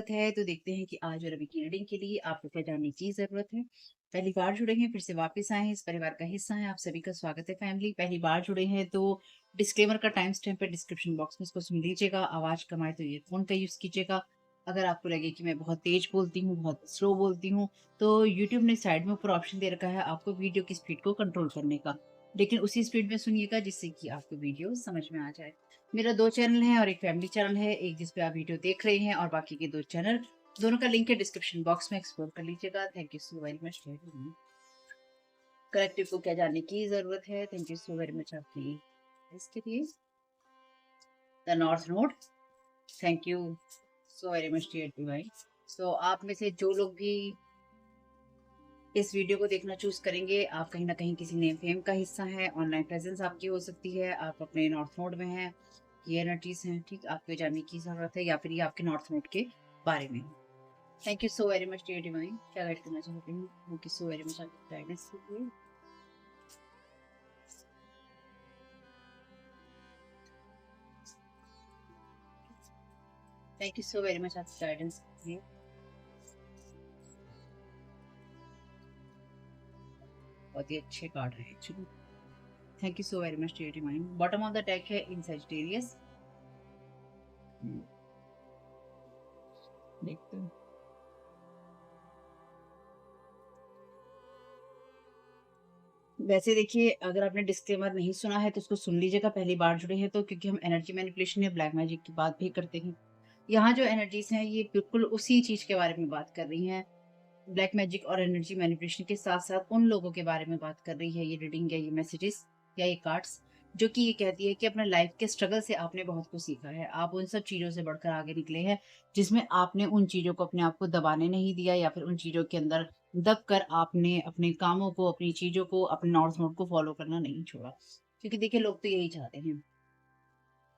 स्वागत है। तो देखते हैं कि आज और अभी की रीडिंग के लिए आपको क्या जानने की ज़रूरत है। पहली बार जुड़े हैं, फिर से वापस आए हैं, इस परिवार का हिस्सा हैं, आप सभी का स्वागत है फैमिली। पहली बार जुड़े हैं तो डिस्क्लेमर का टाइम स्टैम्प है डिस्क्रिप्शन बॉक्स में, इसको सुन लीजिएगा। आवाज़ कम आए तो ईयरफ़ोन का यूज़ कीजिएगा। अगर आपको लगे कि मैं बहुत तेज़ बोलती हूँ, बहुत स्लो बोलती हूँ, तो यूट्यूब ने साइड में ऊपर ऑप्शन दे रखा है आपको वीडियो की स्पीड को कंट्रोल करने का। लेकिन उसी स्पीड में सुनिएगा जिससे कि आपको वीडियो समझ में आ जाए। मेरा 2 चैनल है और एक फैमिली चैनल है, एक जिस पे आप वीडियो देख रहे हैं और बाकी के 2 चैनल, दोनों का लिंक है डिस्क्रिप्शन बॉक्स में, एक्सप्लोर कर लीजिएगा। Thank you so very much. Collective को क्या जानने की ज़रूरत है? Thank you so very much आपकी इसके लिए। The north node, thank you so very much dear divine. So आप में से जो लोग भी इस वीडियो को देखना चूज़ करेंगे, आप कहीं न कहीं किसी नेम फेम का हिस्सा हैं, ऑनलाइन प्रेज़ेंस आपकी हो सकती है, आप अपने नॉर्थ नोड में हैं, ये एनर्जीज़ हैं, ठीक? आपको ये जानने की ज़रूरत है या फिर ये आपके नॉर्थ नोड के बारे में है। Thank you so very much dear divine. क्या गाइड करना चाहती हूँ? Thank you so very much आपकी गाइडेंस के लिए। Thank you so very much आपकी गाइडेंस के लिए। बहुत ही अच्छे कार्ड रहे actually. Thank you so very much dear divine. Bottom of the deck है इन सजिटेरियस। देखते हैं। वैसे देखिए, अगर आपने डिस्क्लेमर नहीं सुना है तो उसको सुन लीजिएगा, पहली बार जुड़े हैं तो, क्योंकि हम एनर्जी मैनिपुलेशन या ब्लैक मैजिक की बात भी करते हैं। यहाँ जो एनर्जीज़ हैं ये बिल्कुल उसी चीज़ के बारे में बात कर रही हैं। ब्लैक मैजिक और एनर्जी मैनिपुलेशन के साथ-साथ उन लोगों के बारे में बात कर रही है ये रीडिंग या ये मैसेजेस या ये कार्ड्स, जो कि ये कहती है कि अपने लाइफ के स्ट्रगल से आपने बहुत कुछ सीखा है। आप उन सब चीज़ों से बढ़कर आगे निकले हैं, जिसमें आपने उन चीज़ों को अपने आप को दबाने नहीं दिया या फिर उन चीज़ों के अंदर दब कर आपने अपने कामों को, अपनी चीज़ों को, अपने नॉर्थ नोड को फ़ॉलो करना नहीं छोड़ा। क्योंकि देखिए, लोग तो यही चाहते हैं।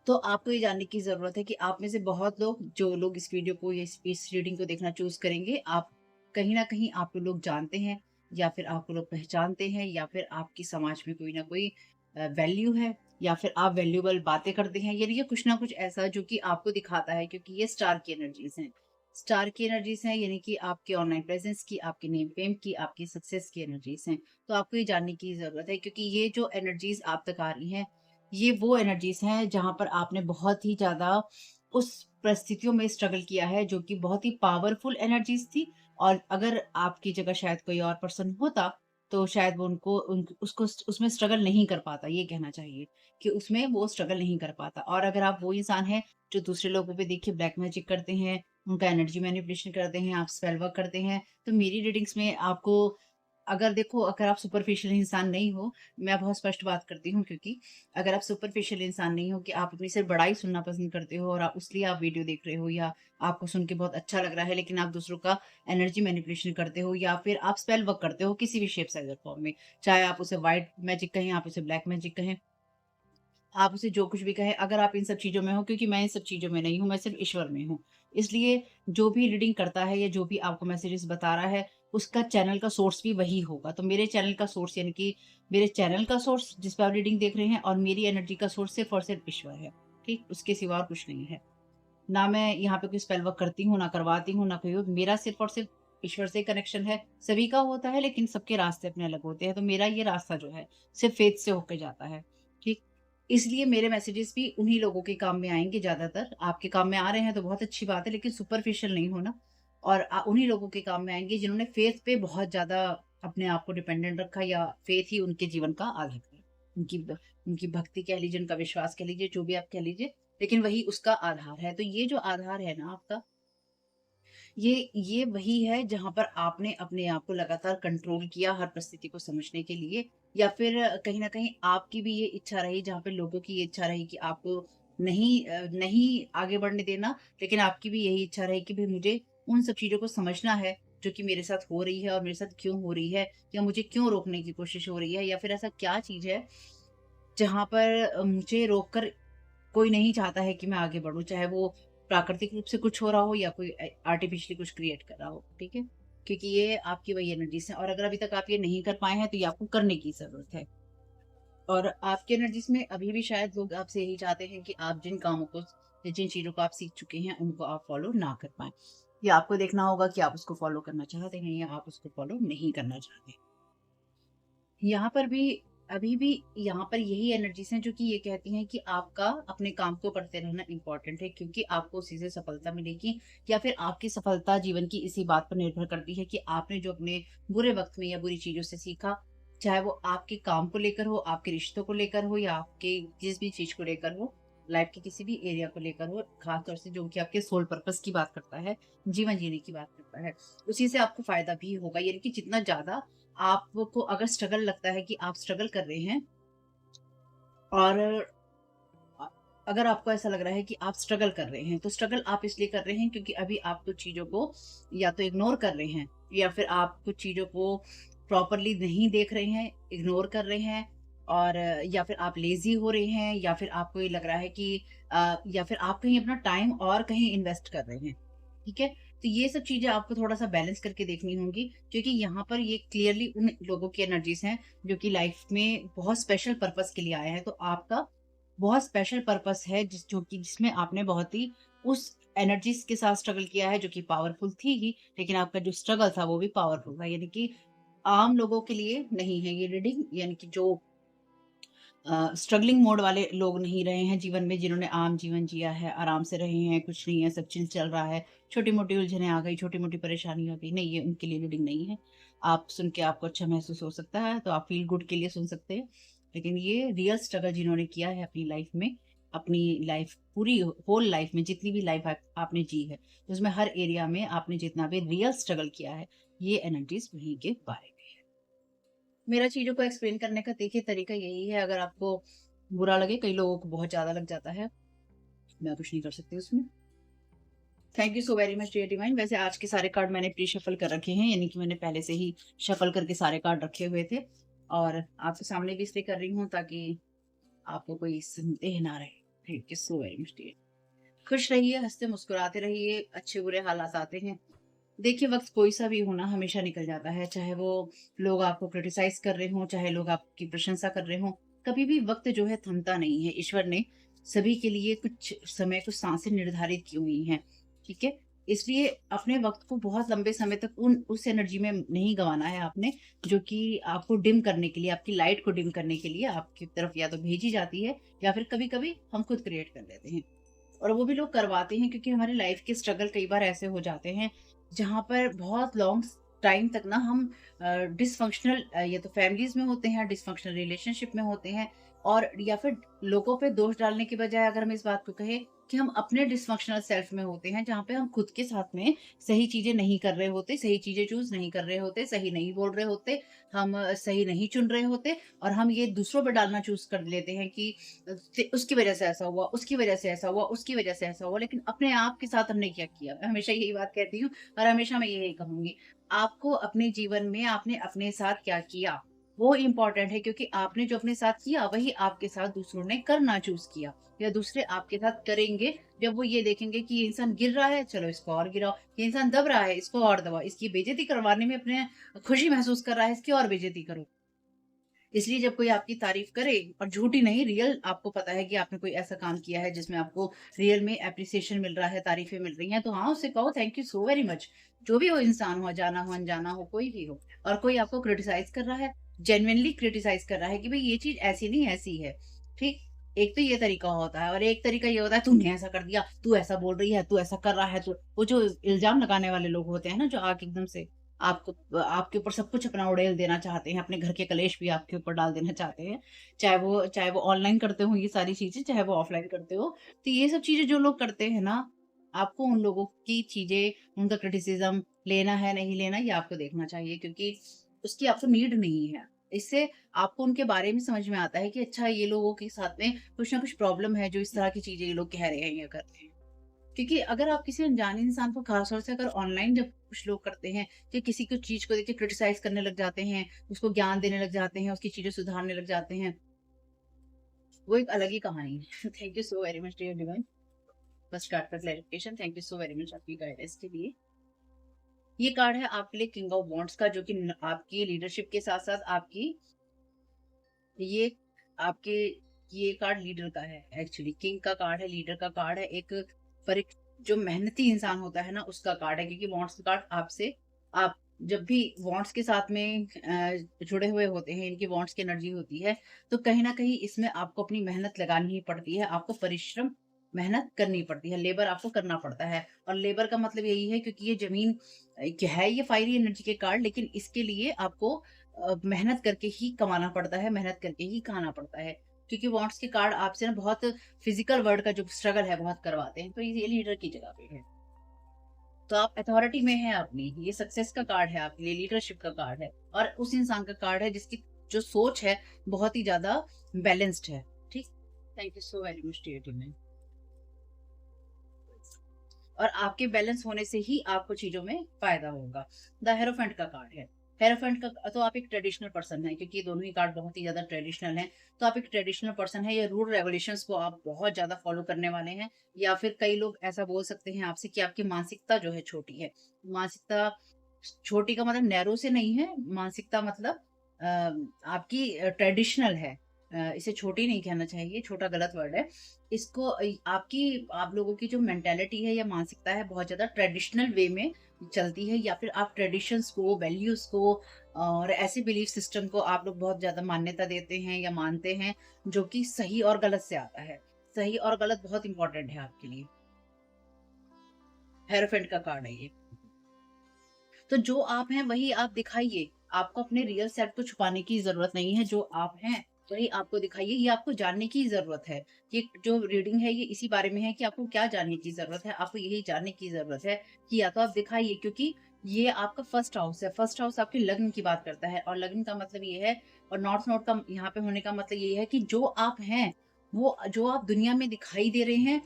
तो आपको ये जानने की ज़रूरत है कि आप में से बहुत लोग, जो लोग इस वीडियो को या इस रीडिंग को देखना चूज़ करेंगे, आप कहीं न कहीं आपको लोग जानते हैं या फिर आपको लोग पहचानते हैं या फिर आपकी समाज में कोई न कोई वैल्यू है या फिर आप वैल्यूएबल बातें करते हैं। यानी कि कुछ ना कुछ ऐसा जो कि आपको दिखाता है, क्योंकि ये स्टार की एनर्जीज़ हैं। स्टार की एनर्जीज़ हैं यानी कि आपके ऑनलाइन प्रेज़ेंस की, आपके नेम फेम की, आपकी सक्सेस की एनर्जीज़ हैं। तो आपको ये जानने की ज़रूरत है, क्योंकि ये जो एनर्जीज़ आप तक आ रही हैं, ये वो एनर्जीज़ हैं जहाँ पर आपने बहुत ही ज़्यादा उस परिस्थितियों में स्ट्रगल किया है जो कि बहुत ही पावरफुल एनर्जीज़ थी। और अगर आपकी जगह शायद कोई और पर्सन होता, तो शायद वो उनको उन उसको उसमें स्ट्रगल नहीं कर पाता, ये कहना चाहिए कि उसमें वो स्ट्रगल नहीं कर पाता। और अगर आप वो इंसान हैं जो दूसरे लोगों पे देखिए ब्लैक मैजिक करते हैं, उनका एनर्जी मैनिपुलेशन करते हैं, आप स्पेल वर्क करते हैं, तो मेरी रीडिंग्स में आपको, अगर देखो, अगर आप सुपरफिशियल इंसान नहीं हो, मैं बहुत स्पष्ट बात करती हूँ, क्योंकि अगर आप सुपरफिशियल इंसान नहीं हो कि आप अपनी सिर्फ बड़ाई सुनना पसंद करते हो और आप इसलिए आप वीडियो देख रहे हो या आपको सुन के बहुत अच्छा लग रहा है, लेकिन आप दूसरों का एनर्जी मैनिपुलेशन करते हो या फिर आप स्पेल वर्क करते हो किसी भी शेप साइज और फॉर्म में, चाहे आप उसे व्हाइट मैजिक कहें, आप उसे ब्लैक मैजिक कहें, आप उसे जो कुछ भी कहें, अगर आप इन सब चीज़ों में हो, क्योंकि मैं इन सब चीज़ों में नहीं हूँ, मैं सिर्फ़ ईश्वर में हूँ। इसलिए जो भी रीडिंग करता है या जो भी आपको मैसेजेस बता रहा है, उसका चैनल का सोर्स भी वही होगा। तो मेरे चैनल का सोर्स, यानी कि मेरे चैनल का सोर्स जिस पे आप रीडिंग देख रहे हैं, और मेरी एनर्जी का सोर्स सिर्फ़ और सिर्फ़ ईश्वर है। ठीक? उसके सिवा और कुछ नहीं है। ना मैं यहाँ पे कोई स्पेल वर्क करती हूँ, ना करवाती हूँ, ना कोई और, मेरा सिर्फ़ और सिर्फ़ ईश्वर से कनेक्शन है। सभी का होता है, लेकिन सबके रास्ते अपने अलग होते हैं। तो मेरा ये रास्ता जो है, सिर्फ़ फ़ेथ से होके जाता है। ठीक? इसलिए मेरे मैसेजेस भी उन्हीं लोगों के काम में आएँगे ज़्यादातर। आपके काम में आ रहे हैं तो बहुत अच्छी बात है, लेकिन सुपरफिशियल नहीं होना। और उन्हीं लोगों के काम में आएँगे जिन्होंने फ़ेथ पे बहुत ज़्यादा अपने आप को डिपेंडेंट रखा, या फ़ेथ ही उनके जीवन का आधार है। उनकी उनकी भक्ति कह लीजिए, उनका विश्वास कह लीजिए, जो भी आप कह लीजिए, लेकिन वही उसका आधार है। तो ये जो आधार है ना आपका, ये वही है जहाँ पर आपने अपने आप को लगातार कंट्रोल किया हर परिस्थिति को समझने के लिए, या फिर कहीं न कहीं आपकी भी ये इच्छा रही, जहाँ पे लोगों की ये इच्छा रही कि आपको नहीं आगे बढ़ने देना, लेकिन आपकी भी यही इच्छा रही कि भई मुझे उन सब चीज़ों को समझना है, जो कि मेरे साथ हो रही है और मेरे साथ क्यों हो रही है, या मुझे क्यों रोकने की कोशिश हो रही है, या फिर ऐसा क्या चीज़ है, जहाँ पर मुझे रोक कर कोई नहीं चाहता है कि मैं आगे बढ़ूँ, चाहे वो प्राकृतिक रूप से कुछ हो रहा हो या कोई आर्टिफ़िशियली कुछ क्रिएट कर रहा हो, ठीक है? क्योंकि ये आपकी वही एनर्जीज़ हैं, और अगर अभी तक आप ये नहीं कर पाए हैं, तो ये आपको करने की ज़रूरत है। और आपकी एनर्जीज़ में अभी भी शायद लोग आपसे यही चाहते हैं कि आप जिन कामों को या जिन चीज़ों को आप सीख चुके हैं, उनको आप फ़ॉलो ना कर पाएँ। या आपको देखना होगा कि आप उसको फ़ॉलो करना चाहते हैं या आप उसको फ़ॉलो नहीं करना चाहते। यहाँ पर भी अभी भी यहाँ पर यही एनर्जीज़ हैं जो कि ये कहती हैं कि आपका अपने काम को करते रहना इम्पोर्टेंट है, क्योंकि आपको उसी से सफलता मिलेगी, या फिर आपकी सफलता जीवन की इसी बात पर निर्भर करती है कि आपने जो अपने बुरे वक़्त में या बुरी चीज़ों से सीखा, चाहे वो आपके काम को लेकर हो, आपके रिश्तों को लेकर हो या आपके जिस भी चीज़ को लेकर हो, लाइफ़ के किसी भी एरिया को लेकर हो, ख़ास तौर से जो कि आपके सोल पर्पस की बात करता है, जीवन जीने की बात करता है, उसी से आपको फ़ायदा भी होगा। यानी कि जितना ज़्यादा आपको अगर स्ट्रगल लगता है कि आप स्ट्रगल कर रहे हैं, और अ, अगर आपको ऐसा लग रहा है कि आप स्ट्रगल कर रहे हैं, तो स्ट्रगल आप इसलिए कर रहे हैं क्योंकि अभी आप कुछ चीज़ों को या तो इग्नोर कर रहे हैं, या फिर आप कुछ चीज़ों को प्रॉपरली नहीं देख रहे हैं, इग्नोर कर रहे हैं, और या फिर आप लेज़ी हो रहे हैं, या फिर आपको ये लग रहा है कि या फिर आप कहीं अपना टाइम और कहीं इन्वेस्ट कर रहे हैं। ठीक है? तो ये सब चीज़ें आपको थोड़ा-सा बैलेंस करके देखनी होंगी, क्योंकि यहाँ पर ये क्लियरली उन लोगों की एनर्जीज़ हैं, जो कि लाइफ़ में बहुत स्पेशल पर्पस के लिए आए हैं। तो आपका बहुत स्पेशल पर्पस है जिसमें आपने बहुत ही उस एनर्जीज़ के साथ स्ट्रगल किया है, जो कि पावरफुल थी ही, लेकिन आपका जो स्ट्रगल था वो भी पावरफुल था। यानी कि आम लोगों के लिए नहीं है ये रीडिंग, यानी कि जो स्ट्रगलिंग मोड वाले लोग नहीं रहे हैं जीवन में, जिन्होंने आम जीवन जिया है, आराम से रहे हैं, कुछ नहीं है, सब चिल चल रहा है, छोटी-मोटी उलझनें आ गई, छोटी-मोटी परेशानी आ गई, नहीं, ये उनके लिए रीडिंग नहीं है। आप सुन के आपको अच्छा महसूस हो सकता है, तो आप फ़ील गुड के लिए सुन सकते हैं। लेकिन ये रियल स्ट्रगल जिन्होंने किया है अपनी लाइफ़ में, अपनी लाइफ़ पूरी होल लाइफ़ में जितनी भी लाइफ़ आपने जी है, उसमें हर एरिया में आपने जितना भी रियल स्ट्रगल किया है, ये एनर्जीज़ वहीं के बारे में है। मेरा चीज़ों को एक्सप्लेन करने का देखिए तरीका यही है, अगर आपको बुरा लगे, कई लोगों को बहुत ज़्यादा लग जाता है, मैं कुछ नहीं कर सकती उसमें। Thank you so very much dear divine. वैसे आज के सारे कार्ड मैंने प्री शफल कर रखे हैं, यानी कि मैंने पहले से ही शफल करके सारे कार्ड रखे हुए थे, और आपके सामने भी इसलिए कर रही हूँ ताकि आपको कोई संदेह ना रहे। Thank you so very much dear. खुश रहिए, हँसते मुस्कुराते रहिए, अच्छे बुरे हालात आते हैं। देखिए, वक़्त कोई-सा भी हो ना, हमेशा निकल जाता है, चाहे वो लोग आपको क्रिटिसाइज़ कर रहे हों, चाहे लोग आपकी प्रशंसा कर रहे हों, कभी भी वक़्त जो है थमता नहीं है। ईश्वर ने सभी के लिए कुछ समय, कुछ साँसें निर्धारित की हुई हैं, ठीक है? इसलिए अपने वक़्त को बहुत लंबे समय तक उस एनर्जी में नहीं गँवाना है आपने, जो कि आपको डिम करने के लिए, आपकी लाइट को डिम करने के लिए आपकी तरफ या तो भेजी जाती है, या फिर कभी-कभी हम खुद क्रिएट कर लेते हैं। और वो भी लोग करवाते हैं, क्योंकि हमारी लाइफ के स्ट्रगल कई बार ऐसे हो जाते हैं, जहाँ पर बहुत लॉन्ग टाइम तक ना हम डिसफंक्शनल, या तो फैमिलीज़ में होते हैं, डिसफंक्शनल रिलेशनशिप में होते हैं, और या फिर लोगों पे दोष डालने की बजाय अगर हम इस बात को कहें कि हम अपने डिसफंक्शनल सेल्फ में होते हैं, जहाँ पे हम खुद के साथ में सही चीज़ें नहीं कर रहे होते, सही चीज़ें चूज़ नहीं कर रहे होते, सही नहीं बोल रहे होते, हम सही नहीं चुन रहे होते, और हम ये दूसरों पे डालना चूज़ कर लेते हैं कि उसकी वजह से ऐसा हुआ, उसकी वजह से ऐसा हुआ, उसकी वजह से ऐसा हुआ, लेकिन अपने आप के साथ हमने क्या किया? मैं हमेशा यही बात कहती हूँ, और हमेशा मैं यही कहूँगी। आपको अपने जीवन में आपने अपने साथ क्या किया, वो इम्पोर्टेंट है, क्योंकि आपने जो अपने साथ किया, वही आपके साथ दूसरों ने करना चूज़ किया, या दूसरे आपके साथ करेंगे, जब वो ये देखेंगे कि ये इंसान गिर रहा है, चलो इसको और गिराओ, ये इंसान दब रहा है, इसको और दबाओ, इसकी बेइज़्ज़ती करवाने में अपने खुशी महसूस कर रहा है, इसकी और बेइज़्ज़ती करो। इसलिए जब कोई आपकी तारीफ करे, और झूठी नहीं, रियल, आपको पता है कि आपने कोई ऐसा काम किया है जिसमें आपको रियल में एप्रिसिएशन मिल रहा है, तारीफें मिल रही हैं, तो हाँ, उससे कहो thank you so very much. जो भी वो इंसान हो, जाना हो, अनजाना हो, कोई भी हो, और कोई आपको क्रिटिसाइज़ कर रहा है, जेन्युइनली क्रिटिसाइज़ कर रहा है कि भई ये चीज़ ऐसी नहीं ऐसी है, ठीक? एक तो ये तरीका होता है, और एक तरीका ये होता है तूने ऐसा कर दिया, तू ऐसा बोल रही है, तू ऐसा कर रहा है, तू वो जो इल्ज़ाम लगाने वाले लोग होते हैं ना, जो आके एकदम से आपके ऊपर सब कुछ अपना उड़ेल देना चाहते हैं, अपने घर के कलेश भी आपके ऊपर डाल देना चाहते हैं। चाहे वो ऑनलाइन करते हो ये सारी चीज़ें, चाहे वो ऑफलाइन करते हो। तो ये सब चीज़ें जो लोग करते हैं ना, आपको उन लोगों की चीज़ें, उनका क्रिटिसिज़्म लेना है, नहीं लेना, ये आपको देखना चाहिए, क्योंकि उसकी आपको नीड नहीं है। इससे आपको उनके बारे में समझ में आता है कि अच्छा, ये लोगों के साथ में कुछ ना कुछ प्रॉब्लम है, जो इस तरह की चीज़ें ये लोग कह रहे हैं या कर रहे हैं। क्योंकि अगर आप किसी अनजाने इंसान को, खास तौर से अगर ऑनलाइन जब कुछ लोग करते हैं कि किसी को चीज को देख के क्रिटिसाइज करने लग जाते हैं, उसको ज्ञान देने लग जाते हैं, उसकी चीजें सुधारने लग जाते हैं, वो एक अलग ही कहानी है। Thank you so very much dear divine. First card का clarification, thank you so very much आपकी गाइडेंस के लिए। ये कार्ड है आपके लिए किंग ऑफ वॉन्ड्स का, जो कि आपकी लीडरशिप के साथ साथ आपकी ये आपके ये कार्ड लीडर का है। एक्चुअली किंग का कार्ड है, लीडर का कार्ड है, एक जो मेहनती इंसान होता है ना उसका कार्ड है, क्योंकि वॉन्ट्स का कार्ड आपसे, आप जब भी वॉन्ट्स के साथ में जुड़े हुए होते हैं, इनकी वॉन्ट्स की एनर्जी होती है, तो कहीं ना कहीं इसमें आपको अपनी मेहनत लगानी ही पड़ती है, आपको परिश्रम मेहनत करनी पड़ती है, लेबर आपको करना पड़ता है। और लेबर का मतलब यही है, क्योंकि ये जमीन है, ये फायरी एनर्जी के कार्ड, लेकिन इसके लिए आपको मेहनत करके ही कमाना पड़ता है, मेहनत करके ही खाना पड़ता है। क्योंकि वॉन्ट्स के कार्ड आपसे ना बहुत फिजिकल वर्ड का जो स्ट्रगल है बहुत करवाते हैं, तो ये लीडर की जगह पे है। तो आप अथॉरिटी में हैं अपनी, ये सक्सेस का कार्ड है आपके लिए, लीडरशिप का कार्ड है, और उस इंसान का कार्ड है जिसकी जो सोच है बहुत ही ज्यादा बैलेंस्ड है। ठीक। Thank you so very much dear team. और आपके बैलेंस होने से ही आपको चीजों में फायदा होगा। द हेरोफेंट का कार्ड है। हेरोफेंट का तो आप एक ट्रेडिशनल पर्सन है, क्योंकि ये दोनों ही कार्ड बहुत ही ज्यादा ट्रेडिशनल हैं। तो आप एक ट्रेडिशनल पर्सन है, या रूल रेगुलेशंस को आप बहुत ज्यादा फॉलो करने वाले हैं, या फिर कई लोग ऐसा बोल सकते हैं आपसे कि आपकी मानसिकता जो है छोटी है। मानसिकता छोटी का मतलब नैरो से नहीं है, मानसिकता मतलब आपकी ट्रेडिशनल है। इसे छोटी नहीं कहना चाहिए, छोटा गलत वर्ड है। इसको आपकी, आप लोगों की जो मेंटालिटी है या मानसिकता है बहुत ज्यादा ट्रेडिशनल वे में चलती है, या फिर आप ट्रेडिशंस को, वैल्यूज को और ऐसे बिलीफ सिस्टम को आप लोग बहुत ज्यादा मान्यता देते हैं या मानते हैं, जो कि सही और गलत से आता है। सही और गलत बहुत इंपॉर्टेंट है आपके लिए। हेरोफेंट का कार्ड है ये। तो जो आप हैं वही आप दिखाइए। आपको अपने रियल सेल्फ को छुपाने की जरूरत नहीं है, जो आप हैं वही आपको दिखाइए। ये आपको जानने की जरूरत है। ये जो रीडिंग है ये इसी बारे में है कि आपको क्या जानने की जरूरत है, आपको यही जानने की जरूरत है कि या तो आप दिखाइए, क्योंकि ये आपका फर्स्ट हाउस है। फर्स्ट हाउस आपके लग्न की बात करता है, और लग्न का मतलब ये है, और नॉर्थ नोड का यहाँ पे होने का मतलब ये है कि जो आप हैं, वो जो आप दुनिया में दिखाई दे रहे हैं,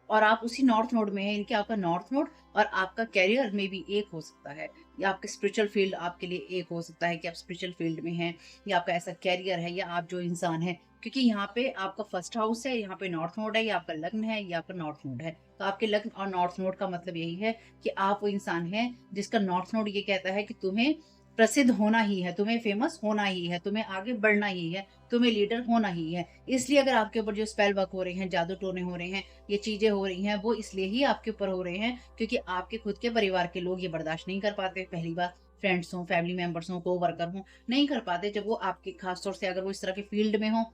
और आप उसी नॉर्थ नोड में हैं, इनके आपका नॉर्थ नोड और आपका कैरियर में भी एक हो सकता है, या आपके स्पिरिचुअल फील्ड आपके लिए एक हो सकता है कि आप स्पिरिचुअल फील्ड में हैं, या आपका ऐसा कैरियर है, या आप जो इंसान है, क्योंकि यहाँ पे आपका फर्स्ट हाउस है, यहाँ पे नॉर्थ नोड है, या आपका लग्न है, या आपका नॉर्थ नोड है। तो आपके लग्न और नॉर्थ नोड का मतलब यही है कि आप वो इंसान हैं जिसका नॉर्थ नोड ये कहता है कि तुम्हें प्रसिद्ध होना ही है, तुम्हें फेमस होना ही है, तुम्हें आगे बढ़ना ही है, तुम्हें लीडर होना ही है। इसलिए अगर आपके ऊपर जो स्पेल वर्क हो रहे हैं, जादू टोने हो रहे हैं, ये चीजें हो रही हैं, वो इसलिए ही आपके ऊपर हो रहे हैं क्योंकि आपके खुद के परिवार के लोग ये बर्दाश्त नहीं कर पाते। पहली बात, फ्रेंड्स हों, फैमिली मेंबर्स हों, को वर्कर हों, नहीं कर पाते जब वो आपके, खासतौर से अगर वो इस तरह के फील्ड में हों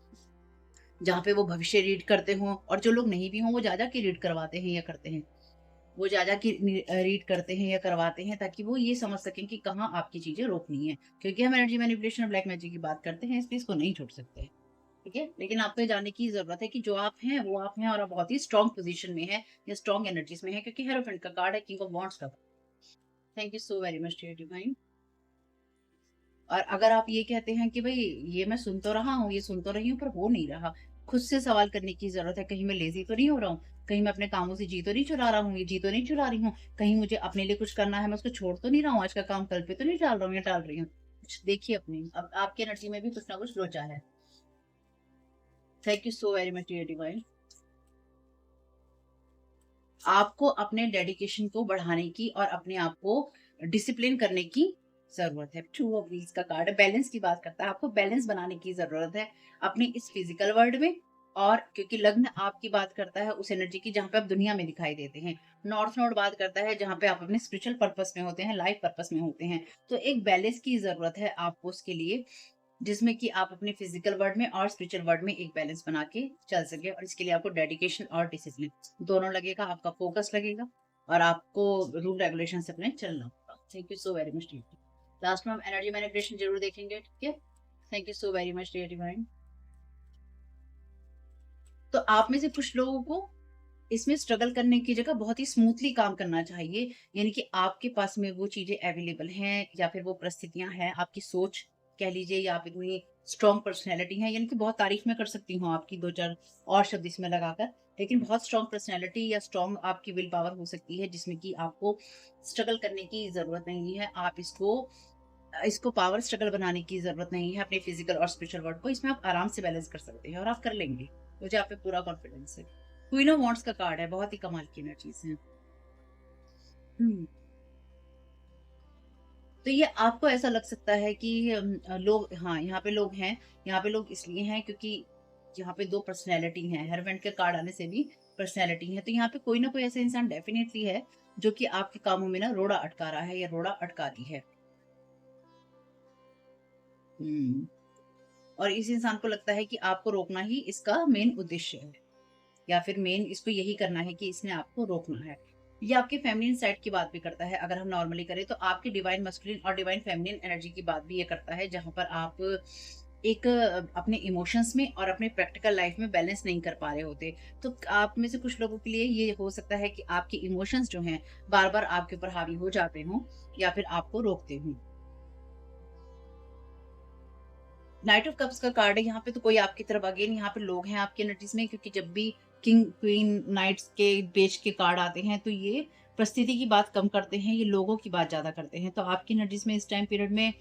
जहाँ पे वो भविष्य रीड करते हों, और जो लोग नहीं भी हों वो जा जा के रीड करवाते हैं या करते हैं, वो जा जा के रीड करते हैं या करवाते हैं, ताकि वो ये समझ सकें कि कहाँ आपकी चीजें रोकनी है। क्योंकि हम एनर्जी मैनिपुलेशन और ब्लैक मैजिक की बात करते हैं, इसलिए इसको नहीं छोड़ सकते। ठीक है, लेकिन आपको ये जानने की जरूरत है कि जो आप हैं वो आप हैं, और आप बहुत ही स्ट्रॉन्ग पोजीशन में है या स्ट्रॉन्ग एनर्जीज में है, क्योंकि हेरोफेंट का कार्ड है किंग ऑफ वॉन्ड्स का। Thank you so very much dear divine. और अगर आप ये कहते हैं कि भाई ये मैं सुन तो रहा हूँ, ये सुन तो रही हूँ, पर हो नहीं रहा, खुद से सवाल करने की जरूरत है। कहीं मैं लेजी तो नहीं हो रहा हूँ, कहीं मैं अपने कामों से जी तो नहीं चुरा रहा हूँ, ये जी तो नहीं चुरा रही हूँ, कहीं मुझे अपने लिए कुछ करना है, मैं उसको छोड़ तो नहीं रहा हूँ, आज का काम कल पे तो नहीं टाल रहा हूँ या टाल रही हूँ। कुछ देखिए अपनी, अब आपकी एनर्जी में भी कुछ ना कुछ लोचा है। Thank you so very much dear divine. आपको अपने डेडिकेशन को बढ़ाने की और अपने आप को डिसिप्लिन करने की जरूरत है। टू ऑफ व्हील्स का कार्ड बैलेंस की बात करता है, आपको बैलेंस बनाने की जरूरत है अपने इस फिजिकल वर्ल्ड में। और क्योंकि लग्न आपकी बात करता है उस एनर्जी की जहाँ पे आप दुनिया में दिखाई देते हैं, नॉर्थ नोड बात करता है जहाँ पे आप अपने स्पिरिचुअल पर्पस में होते हैं, लाइफ पर्पस में होते हैं। तो एक बैलेंस की जरूरत है आपको उसके लिए, जिसमें कि आप अपने फिजिकल वर्ल्ड में और स्पिरिचुअल वर्ल्ड में एक बैलेंस बना के चल सके। और इसके लिए आपको डेडिकेशन और डिसिप्लिन दोनों लगेगा, आपका फोकस लगेगा, और आपको रूल रेगुलेशन से अपने चलना होगा। Thank you so very much dear. Last में हम एनर्जी मैनिपुलेशन जरूर देखेंगे, ठीक है। Thank you so very much dear divine. तो आप में से कुछ लोगों को इसमें स्ट्रगल करने की जगह बहुत ही स्मूथली काम करना चाहिए, यानी कि आपके पास में वो चीजें अवेलेबल हैं, या फिर वो परिस्थितियां हैं, आपकी सोच कह लीजिए, या आप इतनी स्ट्रॉन्ग पर्सनैलिटी है, यानी कि बहुत तारीफ में कर सकती हूँ आपकी, दो चार और शब्द इसमें लगाकर। लेकिन बहुत स्ट्रॉन्ग पर्सनैलिटी या स्ट्रॉन्ग आपकी विल पावर हो सकती है, जिसमें कि आपको स्ट्रगल करने की जरूरत नहीं है। आप इसको इसको पावर स्ट्रगल बनाने की जरूरत नहीं है, अपने फिजिकल और स्पिरिचुअल वर्ल्ड को इसमें आप आराम से बैलेंस कर सकते हैं, और आप कर लेंगे। मुझे आप पे पूरा कॉन्फिडेंस है। क्वीन ऑफ वॉन्ड्स का कार्ड है, बहुत ही कमाल की एनर्जीज है। हम्म। तो ये आपको ऐसा लग सकता है कि लोग, हाँ यहाँ पे लोग हैं, यहाँ पे लोग इसलिए हैं क्योंकि यहाँ पे दो पर्सनैलिटी हैं। हेरोफेंट के कार्ड आने से भी पर्सनैलिटी है। तो यहाँ पे कोई ना कोई ऐसा इंसान डेफिनेटली है जो कि आपके कामों में ना रोड़ा अटका रहा है या रोड़ा अटकाती है। हम्म। और इस इंसान को लगता है कि आपको रोकना ही इसका मेन उद्देश्य है, या फिर मेन इसको यही करना है कि इसने आपको रोकना है। ये आपके फेमिनिन साइड की बात भी करता है। अगर हम नॉर्मली करें तो आपकी डिवाइन मस्कुलिन और डिवाइन फेमिनिन एनर्जी की बात भी ये करता है, जहां पर आप एक अपने इमोशंस में और अपने प्रैक्टिकल लाइफ में बैलेंस नहीं कर पा रहे होते। तो आप में से कुछ लोगों के लिए ये हो सकता है कि आपके इमोशंस जो हैं बार बार आपके ऊपर हावी हो जाते हों या फिर आपको रोकते हों। नाइट ऑफ कप्स का कार्ड है यहाँ पे, तो कोई आपकी तरफ अगेन यहाँ पे लोग हैं आपकी एनर्जीज में, क्योंकि जब भी किंग क्वीन नाइट्स के बेच के कार्ड आते हैं तो ये परिस्थिति की बात कम करते हैं, ये लोगों की बात ज्यादा करते हैं। तो आपकी एनर्जीज में इस टाइम पीरियड में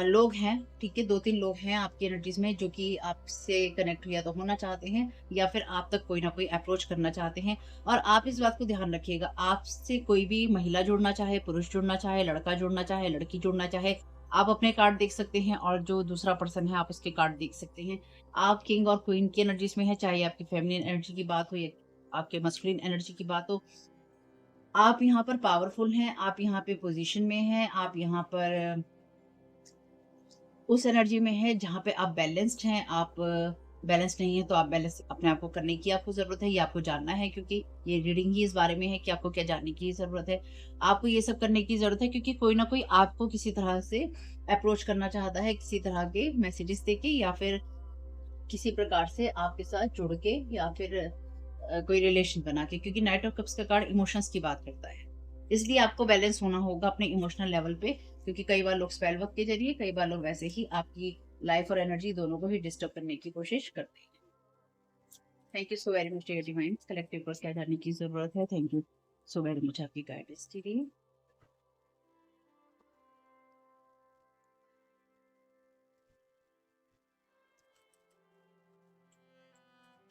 लोग हैं, ठीक है, 2-3 लोग हैं आपकी एनर्जीज में जो कि आपसे कनेक्ट या तो होना चाहते हैं या फिर आप तक कोई ना कोई अप्रोच करना चाहते हैं। और आप इस बात को ध्यान रखिएगा, आपसे कोई भी महिला जुड़ना चाहे, पुरुष जुड़ना चाहे, लड़का जुड़ना चाहे, लड़की जुड़ना चाहे, आप अपने कार्ड देख सकते हैं और जो दूसरा पर्सन है आप उसके कार्ड देख सकते हैं। आप किंग और क्वीन की एनर्जीज में है, चाहे आपकी फेमिनिन एनर्जी की बात हो या आपके मस्कुलिन एनर्जी की बात हो। आप यहाँ पर पावरफुल हैं, आप यहाँ पे पोजीशन में हैं, आप यहाँ पर उस एनर्जी में है जहाँ पे आप बैलेंस्ड हैं। आप बैलेंस नहीं है तो आप बैलेंस अपने आप को करने की आपको ज़रूरत है, ये आपको जानना है, क्योंकि ये रीडिंग ही इस बारे में है कि आपको क्या जानने की ज़रूरत है। आपको ये सब करने की ज़रूरत है क्योंकि कोई ना कोई आपको किसी तरह से अप्रोच करना चाहता है, किसी तरह के मैसेजेस देके या फिर किसी प्रकार से आपके साथ जुड़ के या फिर कोई रिलेशन बना के, क्योंकि नाइट ऑफ कप्स का कार्ड इमोशंस की बात करता है। इसलिए आपको बैलेंस होना होगा अपने इमोशनल लेवल पे, क्योंकि कई बार लोग स्पेल वर्क के ज़रिए, कई बार लोग वैसे ही आपकी लाइफ और एनर्जी दोनों को ही डिस्टर्ब करने की कोशिश करते हैं। Thank you so very much dear divines, collective को क्या जानने की ज़रूरत है। Thank you so very much आपकी गाइडेंस के लिए।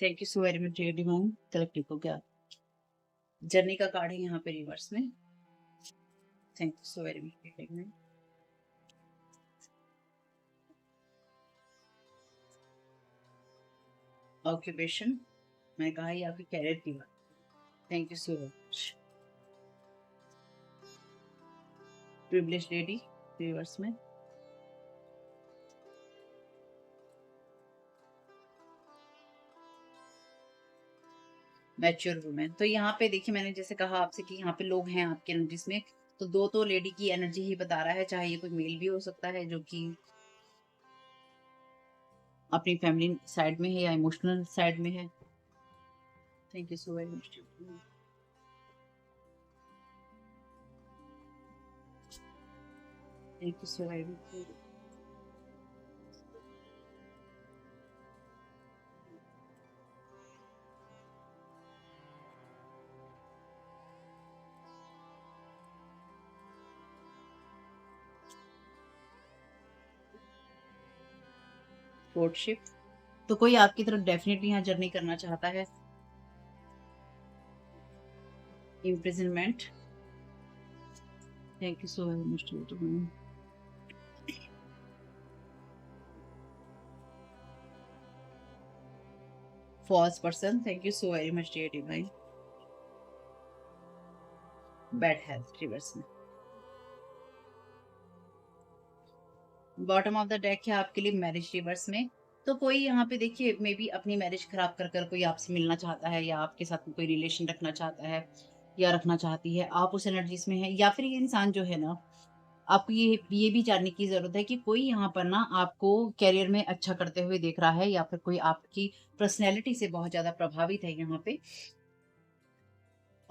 Thank you so very much dear divine, collective को क्या जर्नी का कार्ड है यहाँ पे रिवर्स में। Thank you so very much dear divine. Occupation, मैंने कहा ये आपकी कैरियर की बात। Thank you so much. Privilege lady reverse में। मैच्योर वुमेन, तो यहाँ पे देखिए मैंने जैसे कहा आपसे कि यहाँ पे लोग हैं आपके एनर्जीज में, तो दो तो लेडी की एनर्जी ही बता रहा है, चाहे ये कोई मेल भी हो सकता है जो कि अपनी फैमिली साइड में है या इमोशनल साइड में है। Thank you so very much. Thank you so very much. Courtship, तो कोई आपकी तरफ डेफिनेटली यहाँ जर्नी करना चाहता है। Imprisonment, thank you so very much. False person, thank you so very much dear divine. Bad health reverse में। Bottom of the deck है आपके लिए मैरिज रिवर्स में। तो कोई यहाँ पे देखिए मे बी अपनी मैरिज खराब कर कर कोई आपसे मिलना चाहता है या आपके साथ में कोई रिलेशन रखना चाहता है या रखना चाहती है, आप उस एनर्जीज में है, या फिर ये इंसान जो है ना, आपको ये भी जानने की जरूरत है कि कोई यहाँ पर ना आपको करियर में अच्छा करते हुए देख रहा है या फिर कोई आपकी पर्सनैलिटी से बहुत ज्यादा प्रभावित है यहाँ पे।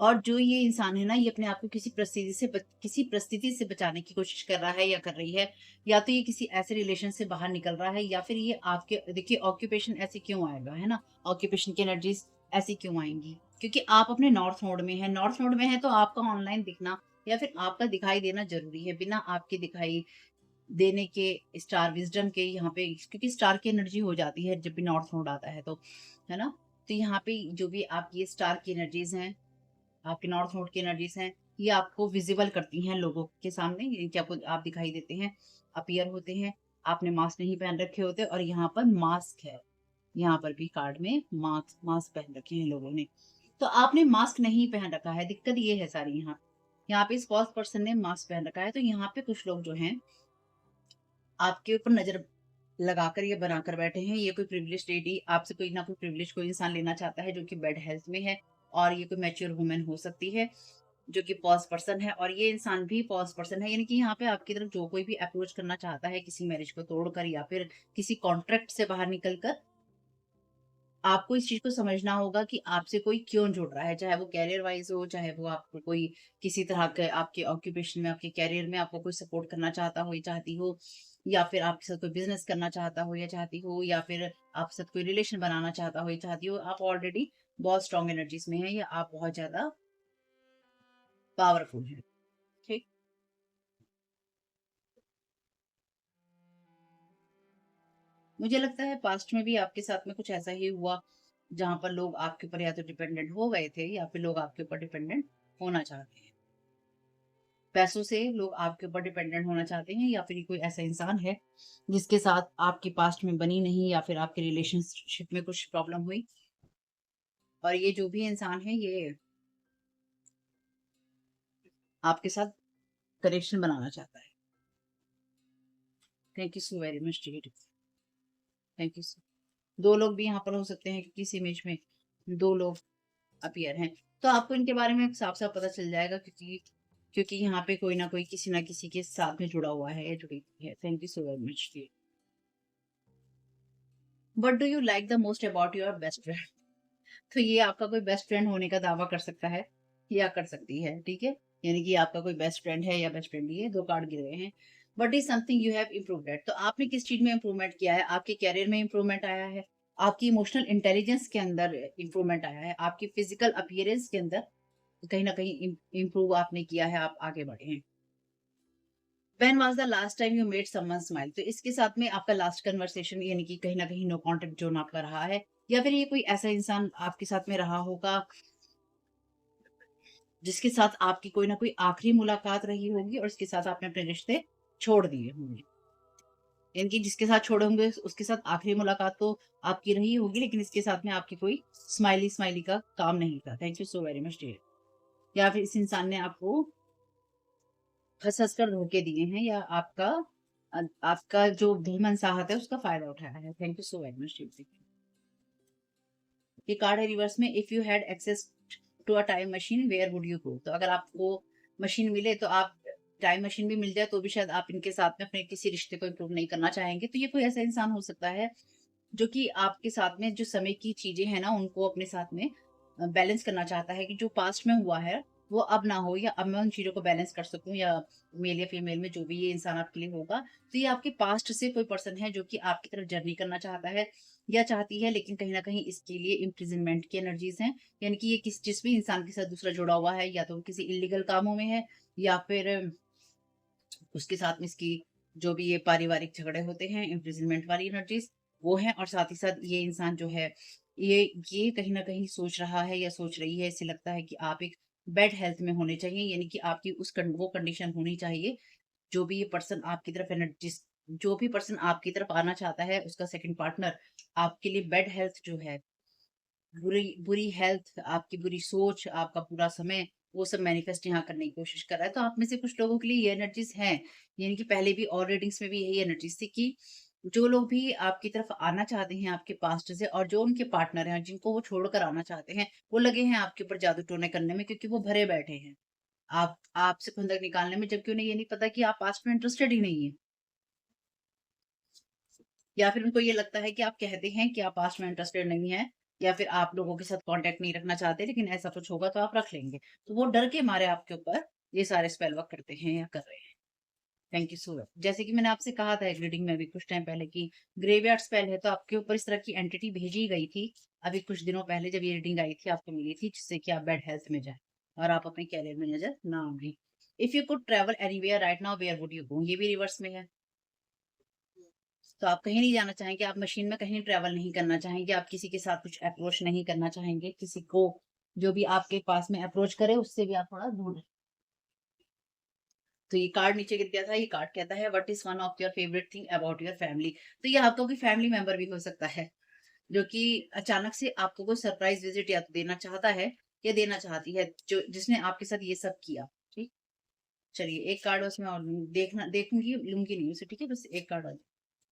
और जो ये इंसान है ना, ये अपने आप को किसी परिस्थिति से बचाने की कोशिश कर रहा है या कर रही है, या तो ये किसी ऐसे रिलेशन से बाहर निकल रहा है, या फिर ये आपके देखिए ऑक्यूपेशन ऐसे क्यों आएगा, है ना, ऑक्यूपेशन की एनर्जीज ऐसी क्यों आएंगी, क्योंकि आप अपने नॉर्थ नोड में है। नॉर्थ नोड में है तो आपका ऑनलाइन दिखना या फिर आपका दिखाई देना जरूरी है। बिना आपके दिखाई देने के स्टार विजडम के यहाँ पे, क्योंकि स्टार की एनर्जी हो जाती है जब भी नॉर्थ नोड आता है तो, है ना। तो यहाँ पे जो भी आपकी ये स्टार की एनर्जीज हैं, आपके नॉर्थ नोड की एनर्जीज हैं, ये आपको विजिबल करती हैं लोगों के सामने, ये कि आपको आप दिखाई देते हैं, अपीयर होते हैं। आपने मास्क नहीं पहन रखे होते और यहाँ पर मास्क है, यहाँ पर भी कार्ड में मास्क मास्क पहन रखे हैं लोगों ने। तो आपने मास्क नहीं पहन रखा है, दिक्कत ये है सारी यहाँ। यहाँ पे इस फर्स्ट पर्सन ने मास्क पहन रखा है, तो यहाँ पे कुछ लोग जो हैं, आपके ऊपर नज़र लगाकर ये बनाकर बैठे हैं। ये कोई प्रिविलेज्ड लेडी आपसे कोई ना कोई प्रिविलेज कोई इंसान लेना चाहता है जो कि बेड हेल्थ में है, और ये कोई मैच्योर वुमन हो सकती है जो कि पॉज़ पर्सन है, और ये इंसान भी पॉज़ पर्सन है। यानी कि यहाँ पे आपकी तरफ जो कोई भी अप्रोच करना चाहता है किसी मैरिज को तोड़कर या फिर किसी कॉन्ट्रैक्ट से बाहर निकल कर, आपको इस चीज़ को समझना होगा कि आपसे कोई क्यों जुड़ रहा है, चाहे वो करियर वाइज़ हो, चाहे वो आपको कोई किसी तरह के आपके ऑक्यूपेशन में, आपके करियर में आपको कोई सपोर्ट करना चाहता हो या चाहती हो, या फिर आपके साथ कोई बिज़नेस करना चाहता हो या चाहती हो, या फिर आपके साथ कोई रिलेशन बनाना चाहता हो या चाहती हो। आप ऑलरेडी बहुत स्ट्रॉन्ग एनर्जीज़ में हैं या आप बहुत ज़्यादा पावरफुल हैं। ठीक? मुझे लगता है पास्ट में भी आपके साथ में कुछ ऐसा ही हुआ, जहाँ पर लोग आपके ऊपर या तो डिपेंडेंट हो गए थे या फिर लोग आपके ऊपर डिपेंडेंट होना चाहते हैं। पैसों से लोग आपके ऊपर डिपेंडेंट होना चाहते हैं, या फिर ये कोई ऐसा इंसान है जिसके साथ आपकी पास्ट में बनी नहीं या फिर आपके रिलेशनशिप में कुछ प्रॉब्लम हुई, और ये जो भी इंसान है ये आपके साथ कनेक्शन बनाना चाहता है। Thank you so very much dear. Thank you so. 2 लोग भी यहाँ पर हो सकते हैं क्योंकि इस इमेज में 2 लोग अपीयर हैं। तो आपको इनके बारे में साफ-साफ पता चल जाएगा, क्योंकि क्योंकि यहाँ पे कोई ना कोई किसी ना किसी के साथ में जुड़ा हुआ है या जुड़ी हुई है। Thank you so very much dear. What do you like the most about your best friend? तो ये आपका कोई बेस्ट फ्रेंड होने का दावा कर सकता है या कर सकती है, ठीक है? यानी कि आपका कोई बेस्ट फ्रेंड है या बेस्ट फ्रेंड, ये 2 कार्ड गिरे हैं। What is something you have improved at? तो आपने किस चीज़ में इम्प्रूवमेंट किया है? आपके करियर में इम्प्रूवमेंट आया है? आपकी इमोशनल इंटेलिजेंस के अंदर इम्प्रूवमेंट आया है? आपकी फिजिकल अपीयरेंस के अंदर कहीं न कहीं इम्प्रूव आपने किया है, आप आगे बढ़े हैं। When was the last time you made someone smile? तो इसके साथ में आपका लास्ट कन्वर्सेशन यानी कि कहीं न कहीं नो कॉन्टैक्ट ज़ोन आपका रहा है, या फिर ये कोई ऐसा इंसान आपके साथ में रहा होगा जिसके साथ आपकी कोई ना कोई आखिरी मुलाकात रही होगी और उसके साथ आपने अपने रिश्ते छोड़ दिए होंगे। यानी कि जिसके साथ छोड़े होंगे उसके साथ आखिरी मुलाकात तो आपकी रही होगी, लेकिन इसके साथ में आपकी कोई स्माइली स्माइली का काम नहीं था। Thank you so very much dear. या फिर इस इंसान ने आपको हँस-हँस कर धोखे दिए हैं, या आपका जो बेमनसाहत है उसका फ़ायदा उठाया है। Thank you so very much dear. ये कार्ड है रिवर्स में, if you had access to a time machine where would you go? तो अगर आपको मशीन मिले तो आप टाइम मशीन भी मिल जाए तो भी शायद आप इनके साथ में अपने किसी रिश्ते को इम्प्रूव नहीं करना चाहेंगे। तो ये कोई ऐसा इंसान हो सकता है जो कि आपके साथ में जो समय की चीजें हैं ना उनको अपने साथ में बैलेंस करना चाहता है, कि जो पास्ट में हुआ है वो अब ना हो, या अब मैं उन चीजों को बैलेंस कर सकूं, या मेल या फीमेल में जो भी ये इंसान आपके लिए होगा। तो ये आपके पास्ट से कोई पर्सन है जो कि आपकी तरफ जर्नी करना चाहता है या चाहती है, लेकिन कहीं ना कहीं इसके लिए इम्प्रिजनमेंट की एनर्जीज हैं। यानी कि ये किस जिस भी इंसान के साथ दूसरा जुड़ा हुआ है, या तो वो किसी इलीगल कामों में है, या फिर उसके साथ में इसकी जो भी ये पारिवारिक झगड़े होते हैं, इम्प्रिजनमेंट वाली एनर्जीज वो हैं, और साथ ही साथ ये इंसान जो है ये ये कहीं न कहीं सोच रहा है या सोच रही है, इसे लगता है कि आप एक बेड हेल्थ में होने चाहिए, यानी कि आपकी वो कंडीशन होनी चाहिए, जो भी ये पर्सन आपकी तरफ एनर्जिस जो भी पर्सन आपकी तरफ आना चाहता है, उसका सेकंड पार्टनर आपके लिए बेड हेल्थ जो है, बुरी बुरी हेल्थ, आपकी बुरी सोच, आपका पूरा समय, वो सब मैनिफेस्ट यहाँ करने की कोशिश कर रहा है। तो आप में से कुछ लोगों के लिए ये एनर्जीज़ हैं, यानी कि पहले भी और रीडिंग्स में भी यही एनर्जीज़ थी कि जो लोग भी आपकी तरफ आना चाहते हैं आपके पास्ट से, और जो उनके पार्टनर हैं, जिनको वो छोड़कर आना चाहते हैं, वो लगे हैं आपके ऊपर जादू-टोने करने में, क्योंकि वो भरे बैठे हैं। आपसे खुंदक निकालने में, जबकि उन्हें ये नहीं पता कि आप पास्ट में इंटरेस्टेड ही नहीं हैं। या फिर उनको ये लगता है कि आप कहते हैं कि आप पास्ट में इंटरेस्टेड नहीं हैं, या फिर आप लोगों के साथ कांटेक्ट नहीं रखना चाहते, लेकिन ऐसा कुछ होगा तो आप रख लेंगे। तो वो डर के मारे आपके ऊपर ये सारे स्पेल वर्क करते हैं या कर रहे हैं। Thank you so much. जैसे कि मैंने आपसे कहा था एक रीडिंग में अभी कुछ टाइम पहले कि ग्रेवयार्ड स्पेल है, तो आपके ऊपर इस तरह की एंटिटी भेजी गई थी अभी कुछ दिनों पहले, जब ये रीडिंग आई थी आपको मिली थी, जिससे कि आप बेड हेल्थ में जाए और आप अपने कैरियर में नजर ना आए। If you could travel anywhere right now where would you go? ये भी रिवर्स में है। तो आप कहीं नहीं जाना चाहेंगे, आप मशीन में कहीं ट्रैवल नहीं करना चाहेंगे, आप किसी के साथ कुछ अप्रोच नहीं करना चाहेंगे, किसी को जो भी आपके पास में अप्रोच करे उससे भी आप थोड़ा दूर रहें। तो ये कार्ड नीचे गिर गया था, ये कार्ड कहता है what is one of your favourite thing about your family? तो ये आपका कोई फैमिली मेंबर भी हो सकता है। जो कि अचानक से आपको कोई सरप्राइज़ विज़िट या तो देना चाहता है या देना चाहती है, जो जिसने आपके साथ ये सब किया। ठीक? चलिए एक कार्ड बस मैं और देखना देखूँगी, लूँगी नहीं उसे, ठीक है? बस एक कार्ड और।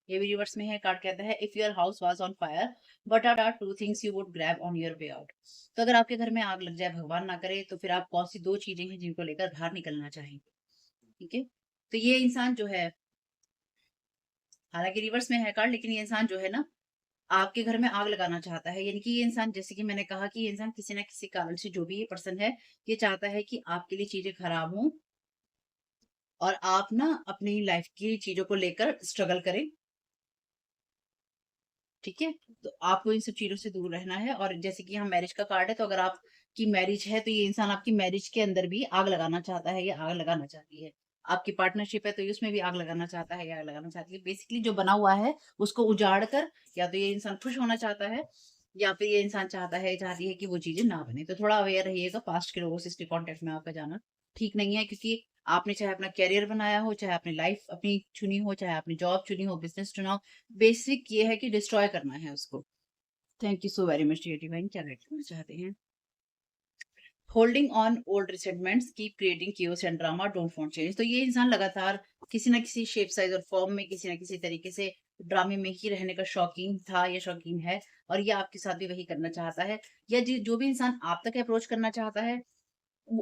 ये भी रिवर्स में है, कार्ड कहता है if your house was on fire what are two things you would grab on your way out. तो अगर आपके घर में आग लग जाए, भगवान ना करे, तो फिर आप कौन सी दो चीजें हैं जिनको लेकर बाहर निकलना चाहेंगे? ठीक है, तो ये इंसान जो है, हालांकि रिवर्स में है कार्ड, लेकिन ये इंसान जो है ना, आपके घर में आग लगाना चाहता है। यानी कि ये इंसान, जैसे कि मैंने कहा कि ये इंसान किसी ना किसी कारण से, जो भी ये पर्सन है, ये चाहता है कि आपके लिए चीजें खराब हों और आप ना अपनी लाइफ की चीजों को लेकर स्ट्रगल करें। ठीक है? तो आपको इन सब चीज़ों से दूर रहना है। और जैसे कि यहाँ मैरिज का कार्ड है, तो अगर आपकी मैरिज है, तो ये इंसान आपकी मैरिज के अंदर भी आग लगाना चाहता है या आग लगाना चाहती है। आपकी पार्टनरशिप है, तो ये उसमें भी आग लगाना चाहता है या आग लगाना चाहती है। बेसिकली जो बना हुआ है, उसको उजाड़ कर या तो ये इंसान खुश होना चाहता है या फिर ये इंसान चाहती है कि वो चीज़ें ना बने। तो थोड़ा अवेयर रहिएगा, पास्ट के लोगों से इसके कॉन्टैक्ट में आपका जाना ठीक नहीं है, क्योंकि आपने चाहे अपना करियर बनाया हो, चाहे आपने लाइफ अपनी चुनी हो, चाहे आपने जॉब चुनी हो, बिज़नेस चुना हो, बेसिक ये है कि डिस्ट्रॉय करना है उसको। Thank you so very much dear divine, क्या गाइड करना चाहते हैं? Holding on old resentments keep creating chaos and drama, don't want change. तो ये इंसान लगातार किसी ना किसी शेप, साइज और फॉर्म में किसी ना किसी तरीके से ड्रामे में ही रहने का शौकीन था या शौकीन है, और ये आपके साथ भी वही करना चाहता है। या जो भी इंसान आप तक अप्रोच करना चाहता है,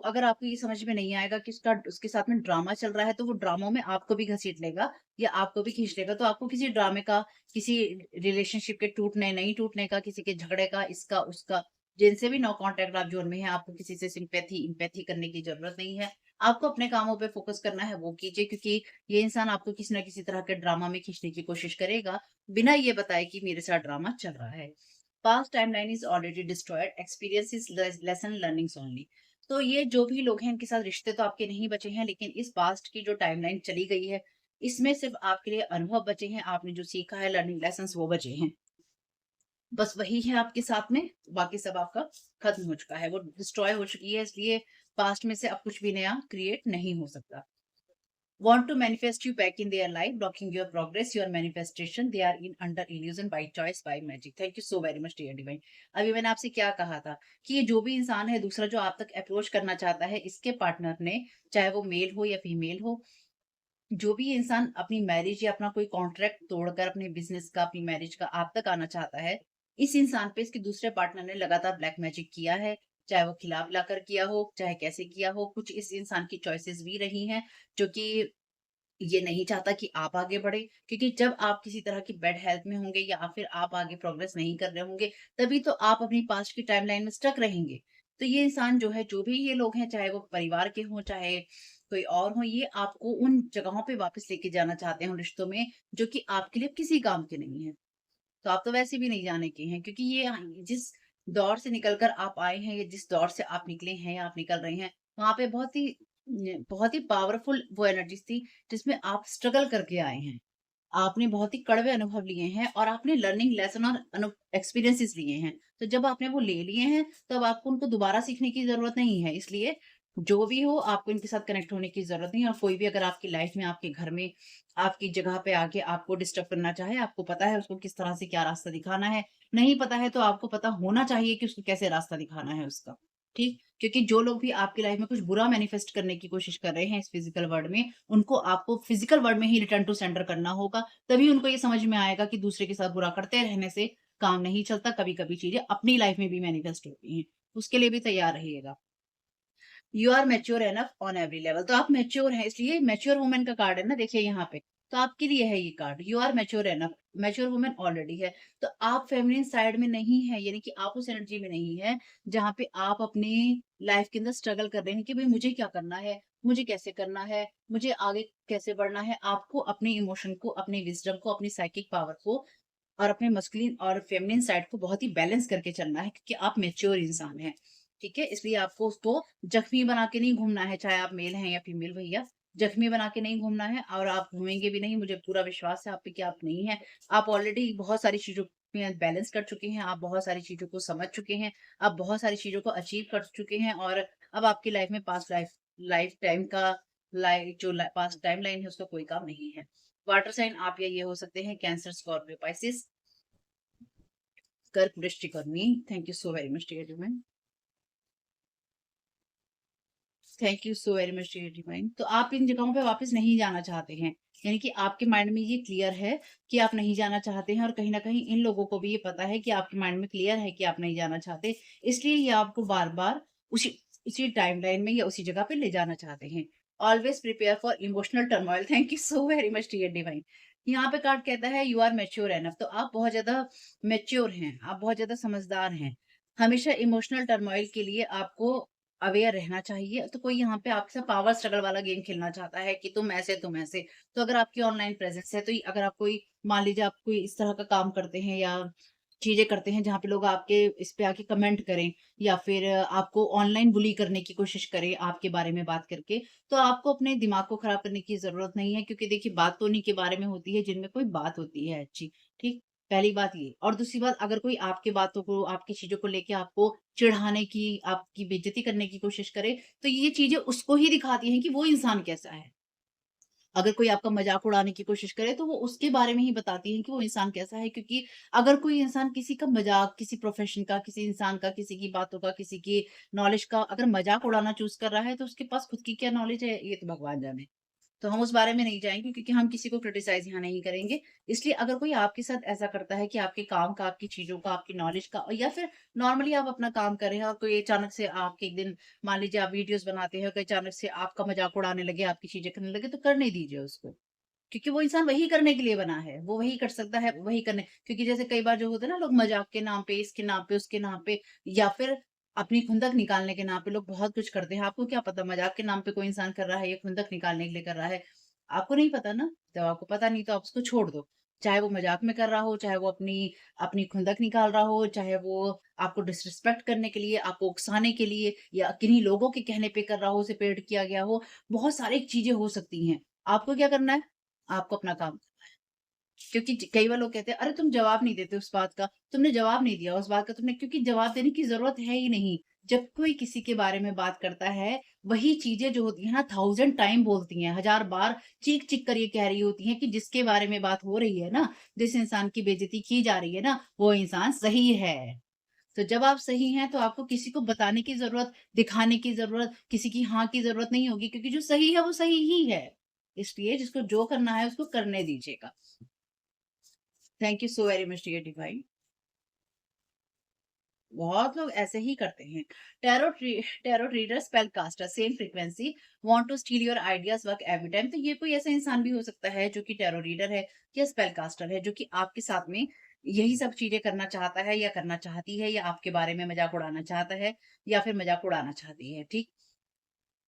अगर आपको ये समझ में नहीं आएगा कि उसका उसके साथ में ड्रामा चल रहा है, तो वो ड्रामों में आपको भी घसीट लेगा या आपको भी खींच लेगा। तो आपको किसी ड्रामे का, किसी रिलेशनशिप के टूटने, नहीं टूटने का, किसी के झगड़े का, इसका उसका, जिनसे भी नो कांटेक्ट आप जोन में है, आपको किसी से सिंपैथी इंपैथी करने की जरूरत नहीं है। आपको अपने कामों पे फोकस करना है, वो कीजिए, क्योंकि ये इंसान आपको किसी ना किसी तरह के ड्रामा में खींचने की कोशिश करेगा, बिना ये बताए कि मेरे साथ ड्रामा चल रहा है। Past timeline is already destroyed, experience is lesson learnings only. तो ये जो भी लोग हैं, इनके साथ रिश्ते तो आपके नहीं बचे हैं, लेकिन इस पास्ट की जो टाइमलाइन चली गई है, इसमें सिर्फ आपके लिए अनुभव बचे हैं, आपने जो सीखा है, लर्निंग लेसन्स, वो बचे हैं। बस वही है आपके साथ में, बाकी सब आपका खत्म हो चुका है, वो डिस्ट्रॉय हो चुकी है, इसलिए पास्ट में से अब कुछ भी नया क्रिएट नहीं हो सकता। Want to manifest you back in their life, blocking your progress, your manifestation. They are in under illusion by choice, by magic. Thank you so very much, dear divine. अभी मैंने आपसे क्या कहा था कि ये जो भी इंसान है, दूसरा जो आप तक अप्रोच करना चाहता है, इसके पार्टनर ने, चाहे वो मेल हो या फीमेल हो, जो भी इंसान अपनी मैरिज या अपना कोई कॉन्ट्रैक्ट तोड़कर अपने बिजनेस का, अपनी मैरिज का आप तक आना चाहता है, इस इंसान पे इसके दूसरे पार्टनर ने लगातार ब्लैक मैजिक किया है। चाहे वो खिलाफ लाकर किया हो, चाहे कैसे किया हो, कुछ इस इंसान की चॉइसेस भी रही हैं, जो कि ये नहीं चाहता कि आप आगे बढ़े, क्योंकि जब आप किसी तरह की बैड हेल्थ में होंगे या फिर आप आगे प्रोग्रेस नहीं कर रहे होंगे, तभी तो आप अपनी पास्ट की टाइमलाइन में स्टक रहेंगे। तो ये इंसान जो है, जो भी ये लोग हैं, चाहे वो परिवार के हों, चाहे कोई और हो, ये आपको उन जगहों पे वापस लेके जाना चाहते हैं, उन रिश्तों में, जो कि आपके लिए किसी काम के नहीं है। तो आप तो वैसे भी नहीं जाने के हैं, क्योंकि ये जिस दौर से निकल कर आप आए हैं, या जिस दौर से आप निकले हैं या आप निकल रहे हैं, वहाँ पे बहुत ही पावरफुल वो एनर्जीज़ थी, जिसमें आप स्ट्रगल करके आए हैं। आपने बहुत ही कड़वे अनुभव लिए हैं और आपने लर्निंग लेसन और एक्सपीरियंसेस लिए हैं। तो जब आपने वो ले लिए हैं, तब आपको उनको दोबारा सीखने की ज़रूरत नहीं है। इसलिए जो भी हो, आपको इनके साथ कनेक्ट होने की ज़रूरत नहीं है। और कोई भी अगर आपकी लाइफ़ में, आपके घर में, आपकी जगह पे आके आपको डिस्टर्ब करना चाहे, आपको पता है उसको किस तरह से क्या रास्ता दिखाना है। नहीं पता है, तो आपको पता होना चाहिए कि उसको कैसे रास्ता दिखाना है उसका। ठीक? क्योंकि जो लोग भी आपकी लाइफ़ में कुछ बुरा मैनिफेस्ट करने की कोशिश कर रहे हैं इस फिज़िकल वर्ल्ड में, उनको आपको फिज़िकल वर्ल्ड में ही रिटर्न टू सेंडर करना होगा। तभी उनको ये समझ में आएगा कि दूसरे के साथ बुरा करते रहने से काम नहीं चलता, कभी-कभी चीज़ें अपनी लाइफ़ में भी मैनिफेस्ट होती हैं। उसके लिए भी तैयार रहिएगा। You are mature enough on every level. तो आप मैच्योर हैं, इसलिए मैच्योर वुमन का कार्ड है ना, देखिए यहाँ पे। तो आपके लिए है ये card, you are mature enough, mature woman already है। तो आप फेमिनिन साइड में नहीं है, यानी कि आप उस एनर्जी में नहीं है जहाँ पे आप अपनी लाइफ के अंदर स्ट्रगल कर रहे हैं कि भाई मुझे क्या करना है, मुझे कैसे करना है, मुझे आगे कैसे बढ़ना है। आपको अपने इमोशन को, अपने विजडम को, अपनी साइकिक पावर को और अपने मस्कुलिन और फेमिनिन साइड को बहुत ही बैलेंस करके चलना है, क्योंकि आप मैच्योर इंसान हैं। ठीक है? इसलिए आपको उसको जख्मी बना के नहीं घूमना है, चाहे आप मेल हैं या फीमेल भैया। जख्मी बना के नहीं घूमना है, और आप घूमेंगे भी नहीं, मुझे पूरा विश्वास है आप पे कि आप नहीं हैं। आप ऑलरेडी बहुत सारी चीज़ों में बैलेंस कर चुके हैं, आप बहुत सारी चीज़ों को समझ चुके हैं, आप बहुत सारी चीज़ों को अचीव कर चुके हैं, और अब आपकी लाइफ में पास्ट लाइफ टाइम का पास्ट टाइमलाइन है, उसका कोई काम नहीं है। वाटर साइन आप या ये हो सकते हैं कैंसर, स्कॉर्पियो, पाइसेस। कर्क वृश्चिकर्णी। Thank you so very much dear divine. Thank you so very much dear divine. तो आप इन जगहों पे वापस नहीं जाना चाहते हैं, यानी कि आपके माइंड में ये क्लियर है कि आप नहीं जाना चाहते हैं, और कहीं ना कहीं इन लोगों को भी ये पता है कि आपके माइंड में क्लियर है कि आप नहीं जाना चाहते, इसलिए ये आपको बार बार उसी उसी टाइमलाइन में या उसी जगह पे ले जाना चाहते हैं। Always prepare for emotional turmoil. Thank you so very much dear divine. यहाँ पे कार्ड कहता है यू आर मेच्योर एनफ। तो आप बहुत ज्यादा मेच्योर हैं, आप बहुत ज्यादा समझदार हैं। हमेशा इमोशनल टर्मोइल के लिए आपको अवेयर रहना चाहिए। तो कोई यहाँ पे आपके साथ पावर स्ट्रगल वाला गेम खेलना चाहता है कि तुम ऐसे। तो अगर आपकी ऑनलाइन प्रेजेंस है, तो अगर आप कोई, मान लीजिए आप कोई इस तरह का काम करते हैं या चीजें करते हैं जहाँ पे लोग आपके इस पे आके कमेंट करें, या फिर आपको ऑनलाइन बुली करने की कोशिश करें आपके बारे में बात करके, तो आपको अपने दिमाग को खराब करने की जरूरत नहीं है, क्योंकि देखिए बात तो उन्हीं के बारे में होती है जिनमें कोई बात होती है अच्छी। ठीक। पहली बात ये, और दूसरी बात, अगर कोई आपकी बातों को, आपकी चीजों को लेके आपको चिढ़ाने की, आपकी बेइज्जती करने की कोशिश करे, तो ये चीजें उसको ही दिखाती हैं कि वो इंसान कैसा है। अगर कोई आपका मजाक उड़ाने की कोशिश करे, तो वो उसके बारे में ही बताती हैं कि वो इंसान कैसा है। क्योंकि अगर कोई इंसान किसी का मजाक, किसी प्रोफेशन का, किसी इंसान का, किसी की बातों का, किसी की नॉलेज का अगर मजाक उड़ाना चूज कर रहा है, तो उसके पास खुद की क्या नॉलेज है, ये तो भगवान जाने। तो हम उस बारे में नहीं जाएँगे, क्योंकि हम किसी को क्रिटिसाइज़ यहाँ नहीं करेंगे। इसलिए अगर कोई आपके साथ ऐसा करता है कि आपके काम का, आपकी चीज़ों का, आपकी नॉलेज का, या फिर नॉर्मली आप अपना काम कर रहे हैं और कोई अचानक से आपके एक दिन, मान लीजिए आप वीडियोज़ बनाते हैं, कोई अचानक से आपका मज़ाक उड़ाने लगे, आपकी चीज़ें करने लगे, तो करने दीजिए उसको। क्योंकि वो इंसान वही करने के लिए बना है, वो वही कर सकता है, वही करने, क्योंकि जैसे कई बार जो होता है ना, लोग मज़ाक के नाम पे, इसके नाम पे, उसके नाम पे, या फिर अपनी खुंदक निकालने के नाम पे लोग बहुत कुछ करते हैं। आपको क्या पता मज़ाक के नाम पे कोई इंसान कर रहा है या खुंदक निकालने के लिए कर रहा है? आपको नहीं पता ना, जब आपको पता नहीं तो आप उसको छोड़ दो। चाहे वो मज़ाक में कर रहा हो, चाहे वो अपनी अपनी खुंदक निकाल रहा हो, चाहे वो आपको डिसरिस्पेक्ट करने के लिए, आपको उकसाने के लिए, या किन्हीं लोगों के कहने पे कर रहा हो, उसे पेड़ किया गया हो, बहुत सारी चीज़ें हो सकती हैं। आपको क्या करना है? आपको अपना काम, क्योंकि कई बार लोग कहते हैं, अरे तुम जवाब नहीं देते उस बात का, तुमने जवाब नहीं दिया उस बात का, तुमने, क्योंकि जवाब देने की जरूरत है ही नहीं। जब कोई किसी के बारे में बात करता है, वही चीजें जो होती है ना, 1000 टाइम बोलती हैं, 1000 बार चीख चीख कर ये कह रही होती हैं कि जिसके बारे में बात हो रही है ना, जिस इंसान की बेइज्जती की जा रही है ना, वो इंसान सही है। तो जब आप सही हैं, तो आपको किसी को बताने की जरूरत, दिखाने की जरूरत, किसी की हाँ की जरूरत नहीं होगी, क्योंकि जो सही है वो सही ही है। इसलिए जिसको जो करना है उसको करने दीजिएगा। Thank you so very much dear divine. बहुत लोग ऐसे ही करते हैं। Tarot reader, spell caster, same frequency, want to steal your ideas work every time. तो ये कोई ऐसा इंसान भी हो सकता है जो कि टैरो रीडर है या स्पेल कास्टर है, जो कि आपके साथ में यही सब चीजें करना चाहता है या करना चाहती है, या आपके बारे में मजाक उड़ाना चाहता है, या फिर मजाक उड़ाना चाहती है। ठीक।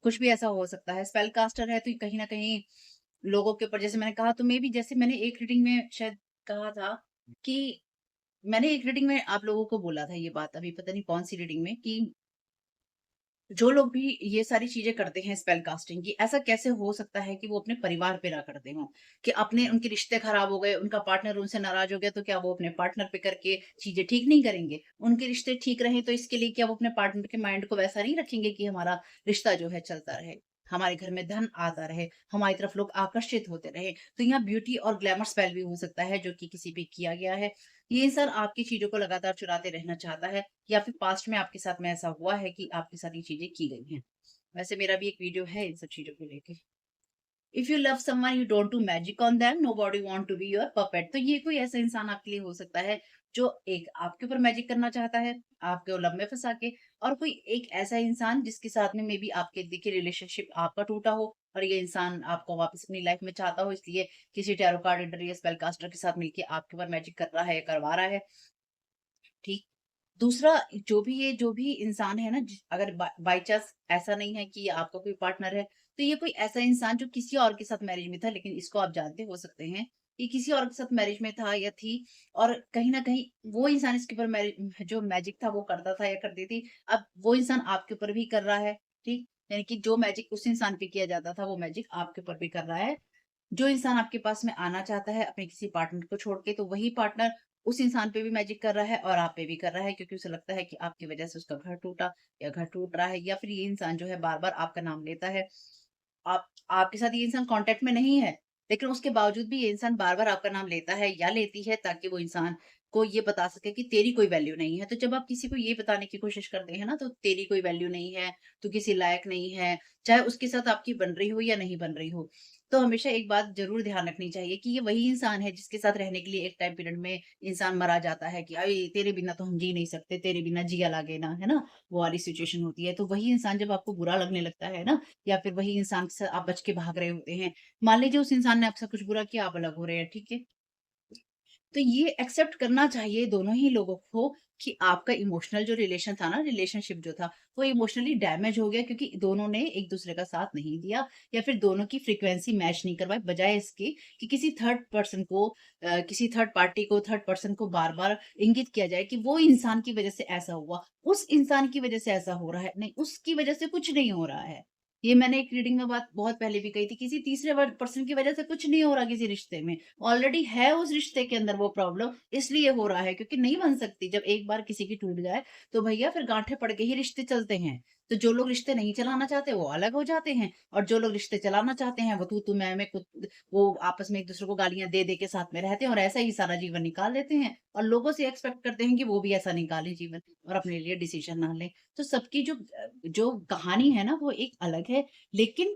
कुछ भी ऐसा हो सकता है। स्पेल कास्टर है, तो कहीं ना कहीं लोगों के ऊपर, जैसे मैंने कहा, तो मे भी, जैसे मैंने एक रीडिंग में शायद कहा था कि, मैंने एक रीडिंग में आप लोगों को बोला था ये बात, अभी पता नहीं कौन सी रीडिंग में, कि जो लोग भी ये सारी चीजें करते हैं स्पेल कास्टिंग की, ऐसा कैसे हो सकता है कि वो अपने परिवार पे ना करते हो, कि अपने, उनके रिश्ते खराब हो गए, उनका पार्टनर उनसे नाराज हो गया, तो क्या वो अपने पार्टनर पे करके चीजें ठीक नहीं करेंगे? उनके रिश्ते ठीक रहे, तो इसके लिए क्या वो अपने पार्टनर के माइंड को वैसा नहीं रखेंगे कि हमारा रिश्ता जो है चलता रहे, हमारे घर में धन आता रहे, हमारी तरफ लोग आकर्षित होते रहे? तो यहाँ ब्यूटी और ग्लैमर स्पेल भी हो सकता है, जो कि किसी पे किया गया है। ये इंसान आपकी चीजों को लगातार चुराते रहना चाहता है, या फिर पास्ट में आपके साथ में ऐसा हुआ है कि आपके साथ ये चीजें की गई हैं। वैसे मेरा भी एक वीडियो है इन सब चीजों को लेके। If you love someone you don't do magic on them, nobody want to be your puppet. तो ये कोई ऐसा इंसान आपके लिए हो सकता है जो एक आपके ऊपर मैजिक करना चाहता है, आपको लव में फंसा के, और कोई एक ऐसा इंसान जिसके साथ में मे बी आपके देखिए रिलेशनशिप आपका टूटा हो, और ये इंसान आपको वापस अपनी लाइफ में चाहता हो, इसलिए किसी टैरो कार्ड रीडर या स्पेल कास्टर के साथ मिलके आपके ऊपर मैजिक कर रहा है, करवा रहा है। ठीक। दूसरा, जो भी इंसान है ना, अगर बाय चांस ऐसा नहीं है कि ये आपका कोई पार्टनर है, तो ये कोई ऐसा इंसान जो किसी और के साथ मैरिज में था, लेकिन इसको आप जानते हो सकते हैं, ये किसी और के साथ मैरिज में था या थी, और कहीं ना कहीं वो इंसान इसके ऊपर मैरिज, जो मैजिक था वो करता था या करती थी, अब वो इंसान आपके ऊपर भी कर रहा है। ठीक। यानी कि जो मैजिक उस इंसान पे किया जाता था, वो मैजिक आपके ऊपर भी कर रहा है। जो इंसान आपके पास में आना चाहता है अपने किसी पार्टनर को छोड़ के, तो वही पार्टनर उस इंसान पे भी मैजिक कर रहा है और आप पे भी कर रहा है, क्योंकि उसे लगता है कि आपकी वजह से उसका घर टूटा, या घर टूट रहा है, या फिर ये इंसान जो है बार बार आपका नाम लेता है। आप आपके साथ ये इंसान कांटेक्ट में नहीं है, लेकिन उसके बावजूद भी ये इंसान बार बार आपका नाम लेता है या लेती है, ताकि वो इंसान को ये बता सके कि तेरी कोई वैल्यू नहीं है। तो जब आप किसी को ये बताने की कोशिश करते हैं ना, तो तेरी कोई वैल्यू नहीं है, तू किसी लायक नहीं है, चाहे उसके साथ आपकी बन रही हो या नहीं बन रही हो। तो हमेशा एक बात ज़रूर ध्यान रखनी चाहिए कि ये वही इंसान है जिसके साथ रहने के लिए एक टाइम पीरियड में इंसान मरा जाता है कि अरे! तेरे बिना तो हम जी नहीं सकते, तेरे बिना जिया लागे ना, है ना? वो वाली सिचुएशन होती है। तो वही इंसान जब आपको बुरा लगने लगता है ना, या फिर वही इंसान से आप बच के भाग रहे होते हैं। मान लीजिए उस इंसान ने आपसे कुछ बुरा किया, आप अलग हो रहे हैं, ठीक है? तो ये एक्सेप्ट करना चाहिए दोनों ही लोगों को कि आपका इमोशनल जो रिलेशन था ना, रिलेशनशिप जो था, वो इमोशनली डैमेज हो गया क्योंकि दोनों ने एक दूसरे का साथ नहीं दिया, या फिर दोनों की फ्रीक्वेंसी मैच नहीं करवाई, बजाय इसके कि किसी थर्ड पर्सन को किसी थर्ड पार्टी को, थर्ड पर्सन को बार बार इंगित किया जाए कि वो इंसान की वजह से ऐसा हुआ, उस इंसान की वजह से ऐसा हो रहा है, नहीं उसकी वजह से कुछ नहीं हो रहा है। ये मैंने एक रीडिंग में बात बहुत पहले भी कही थी, किसी तीसरे पर्सन की वजह से कुछ नहीं हो रहा किसी रिश्ते में। ऑलरेडी है उस रिश्ते के अंदर वो प्रॉब्लम, इसलिए हो रहा है क्योंकि नहीं बन सकती। जब एक बार किसी की टूट जाए तो भैया फिर गांठें पड़ के ही रिश्ते चलते हैं। तो जो लोग रिश्ते नहीं चलाना चाहते वो अलग हो जाते हैं, और जो लोग रिश्ते चलाना चाहते हैं वो तू मैं वो आपस में एक दूसरे को गालियां दे दे के साथ में रहते हैं और ऐसा ही सारा जीवन निकाल देते हैं, और लोगों से एक्सपेक्ट करते हैं कि वो भी ऐसा निकालें जीवन और अपने लिए डिसीजन ना लें। तो सबकी जो कहानी है ना वो एक अलग है, लेकिन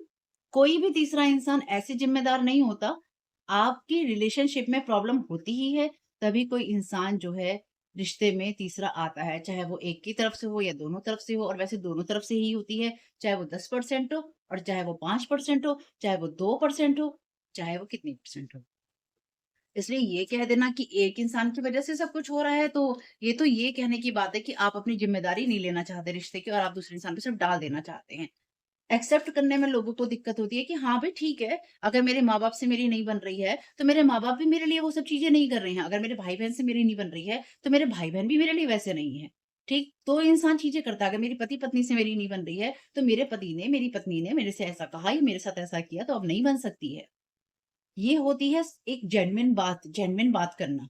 कोई भी तीसरा इंसान ऐसे जिम्मेदार नहीं होता। आपकी रिलेशनशिप में प्रॉब्लम होती ही है, तभी कोई इंसान जो है रिश्ते में तीसरा आता है, चाहे वो एक की तरफ से हो या दोनों तरफ से हो, और वैसे दोनों तरफ से ही होती है, चाहे वो 10% हो और चाहे वो 5% हो, चाहे वो 2% हो, चाहे वो कितनी परसेंट हो। इसलिए ये कह देना कि एक इंसान की वजह से सब कुछ हो रहा है, तो ये कहने की बात है कि आप अपनी ज़िम्मेदारी नहीं लेना चाहते रिश्ते की, और आप दूसरे इंसान पे सिर्फ़ डाल देना चाहते हैं। एक्सेप्ट करने में लोगों को दिक्कत होती है कि हाँ भाई ठीक है, अगर मेरे माँ-बाप से मेरी नहीं बन रही है, तो मेरे माँ-बाप भी मेरे लिए वो सब चीज़ें नहीं कर रहे हैं। अगर मेरे भाई-बहन से मेरी नहीं बन रही है, तो मेरे भाई-बहन भी मेरे लिए वैसे नहीं है। ठीक? तो इंसान चीज़ें करता है। अगर मेरी पति-पत्नी से मेरी नहीं बन रही है, तो मेरे पति ने, मेरी पत्नी ने मेरे से ऐसा कहा या मेरे साथ ऐसा किया, तो अब नहीं बन सकती है। ये होती है एक जेन्युइन बात करना।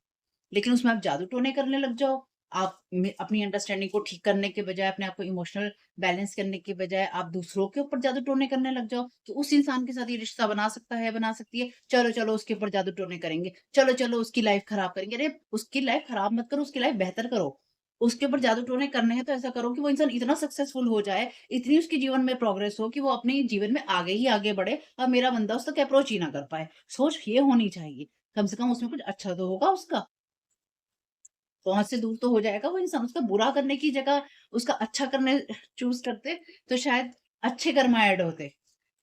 लेकिन उसमें आप जादू-टोने करने लग जाओ, आप अपनी अंडरस्टैंडिंग को ठीक करने के बजाय, अपने आप को इमोशनल बैलेंस करने के बजाय आप दूसरों के ऊपर जादू-टोने करने लग जाओ, कि उस इंसान के साथ ये रिश्ता बना सकता है, बना सकती है, चलो-चलो उसके ऊपर जादू-टोने करेंगे, चलो-चलो उसकी लाइफ खराब करेंगे। अरे! उसकी लाइफ खराब मत करो, उसकी लाइफ बेहतर करो। उसके ऊपर जादू-टोने करने हैं तो ऐसा करो कि वो इंसान इतना सक्सेसफुल हो जाए, इतनी उसके जीवन में प्रोग्रेस हो कि वो अपने जीवन में आगे ही आगे बढ़े और मेरा बंदा उस तक अप्रोच ही ना कर पाए। सोच ये होनी चाहिए, कम से कम उसमें कुछ अच्छा तो होगा उसका। पहुँच से दूर तो हो जाएगा वो इंसान, उसका बुरा करने की जगह उसका अच्छा करने चूज़ करते, तो शायद अच्छे कर्म ऐड होते।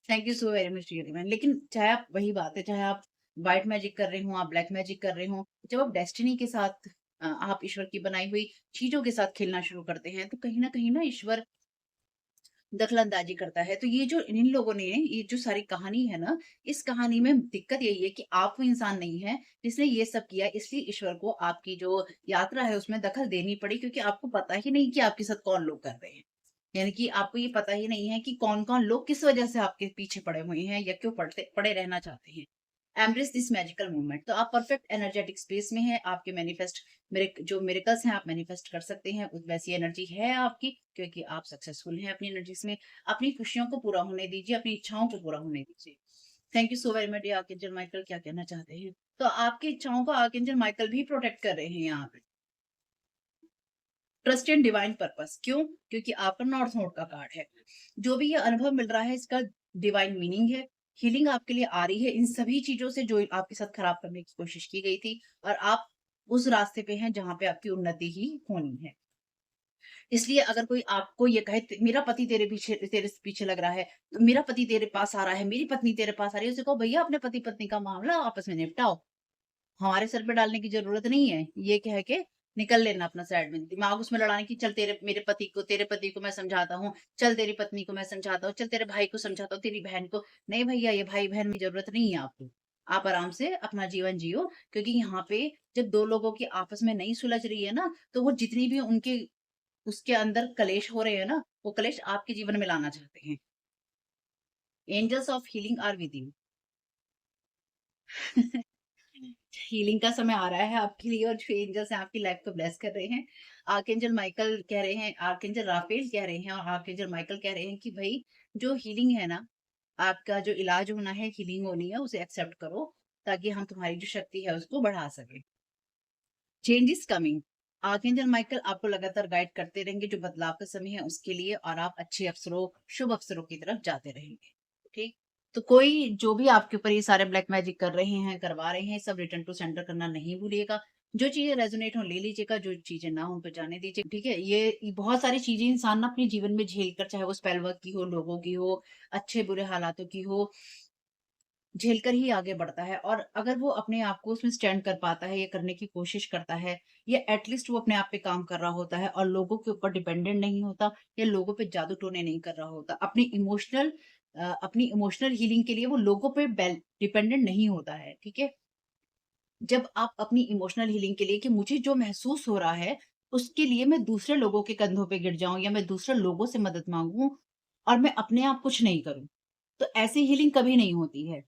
Thank you so very much really man. लेकिन चाहे आप वही बात है, चाहे आप व्हाइट मैजिक कर रहे हों, आप ब्लैक मैजिक कर रहे हों, जब आप डेस्टिनी के साथ आप ईश्वर की बनाई हुई चीज़ों के साथ खेलना शुरू करते हैं, तो कहीं न ईश्वर दखल-अंदाज़ी करता है। तो ये जो इन लोगों ने ये जो सारी कहानी है ना, इस कहानी में दिक्कत यही है कि आप वो इंसान नहीं हैं, जिसने ये सब किया। इसलिए ईश्वर को आपकी जो यात्रा है, उसमें दखल देनी पड़ी, क्योंकि आपको पता ही नहीं कि आपके साथ कौन लोग कर रहे हैं। यानी कि आपको ये पता ही नहीं है कि कौन-कौन लोग किस वजह से आपके पीछे पड़े हुए हैं या क्यों पड़ते पड़े रहना चाहते हैं। Embrace this magical moment. तो आप परफेक्ट एनर्जेटिक स्पेस में हैं, आपके मैनिफेस्ट जो मिरेकल्स हैं आप मैनिफेस्ट कर सकते हैं, वैसी एनर्जी है आपकी, क्योंकि आप सक्सेसफुल हैं अपनी एनर्जीज़ में। अपनी खुशियों को पूरा होने दीजिए, अपनी इच्छाओं को पूरा होने दीजिए। Thank you so very much archangel Michael, क्या कहना चाहते हैं? तो आपकी इच्छाओं को आर्कएंजल माइकल भी प्रोटेक्ट कर रहे हैं यहाँ पे। ट्रस्ट इन डिवाइन पर्पस, क्यों? क्योंकि आपका नॉर्थ नोड का कार्ड है। जो भी ये अनुभव मिल रहा है इसका डिवाइन मीनिंग है। हीलिंग आपके लिए आ रही है इन सभी चीज़ों से जो आपके साथ खराब करने की कोशिश की गई थी, और आप उस रास्ते पे हैं जहाँ पे आपकी उन्नति ही होनी है। इसलिए अगर कोई आपको ये कहे मेरा पति तेरे पीछे लग रहा है, मेरा पति तेरे पास आ रहा है, मेरी पत्नी तेरे पास आ रही है, उसे कहो भैया अपने पति-पत्नी का मामला आपस में निपटाओ। हमारे सर पे डालने की ज़रूरत नहीं है। ये कह के निकल लेना अपना साइड में। दिमाग उसमें लड़ाने की, चल तेरे पति को मैं समझाता हूँ, चल तेरी पत्नी को मैं समझाता हूँ, चल तेरे भाई को समझाता हूँ, तेरी बहन को। नहीं भैया, ये भाई-बहन में ज़रूरत नहीं है आपको। आप आराम से अपना जीवन जियो, क्योंकि यहाँ पे जब 2 लोगों की आपस में नहीं सुलझ रही है ना, तो वो जितनी भी उनके उसके अंदर कलेश हो रहे हैं ना, वो कलेश आपके जीवन में लाना चाहते हैं। Angels of healing are with you. Healing का समय आ रहा है आपके लिए, और जो एंजल्स हैं आपकी लाइफ को ब्लेस कर रहे हैं। आर्कएंजल माइकल कह रहे हैं, आर्कएंजल राफेल कह रहे हैं और आर्कएंजल माइकल कह रहे हैं कि भई जो हीलिंग है ना, आपका जो इलाज होना है, हीलिंग होनी है, उसे एक्सेप्ट करो, ताकि हम तुम्हारी जो शक्ति है उसको बढ़ा सकें। Change is coming. Archangel Michael आपको लगातार गाइड करते रहेंगे जो बदलाव का समय है उसके लिए, और आप अच्छे अवसरों, शुभ अवसरों की तरफ जाते रहेंगे। ठीक। तो कोई जो भी आपके ऊपर ये सारे ब्लैक मैजिक कर रहे हैं, करवा रहे हैं, सब रिटर्न टू सेंडर करना नहीं भूलिएगा। जो चीजें रेजोनेट हो ले लीजिएगा, जो चीजें ना हो उन पर जाने दीजिए। ठीक है। ये बहुत सारी चीजें इंसान ना अपने जीवन में झेल कर, चाहे वो स्पेल वर्क की हो, लोगों की हो, अच्छे बुरे हालातों की हो, झेल कर ही आगे बढ़ता है। और अगर वो अपने आप को उसमें स्टैंड कर पाता है या करने की कोशिश करता है, या एटलीस्ट वो अपने आप पे काम कर रहा होता है और लोगों के ऊपर डिपेंडेंट नहीं होता, या लोगों पे जादू टोने नहीं कर रहा होता, अपनी इमोशनल हीलिंग के लिए वो लोगों पे डिपेंडेंट नहीं होता है। ठीक है। जब आप अपनी इमोशनल हीलिंग के लिए, कि मुझे जो महसूस हो रहा है उसके लिए मैं दूसरे लोगों के कंधों पे गिर जाऊं, या मैं दूसरे लोगों से मदद मांगूं और मैं अपने आप कुछ नहीं करूं, तो ऐसी हीलिंग कभी नहीं होती है।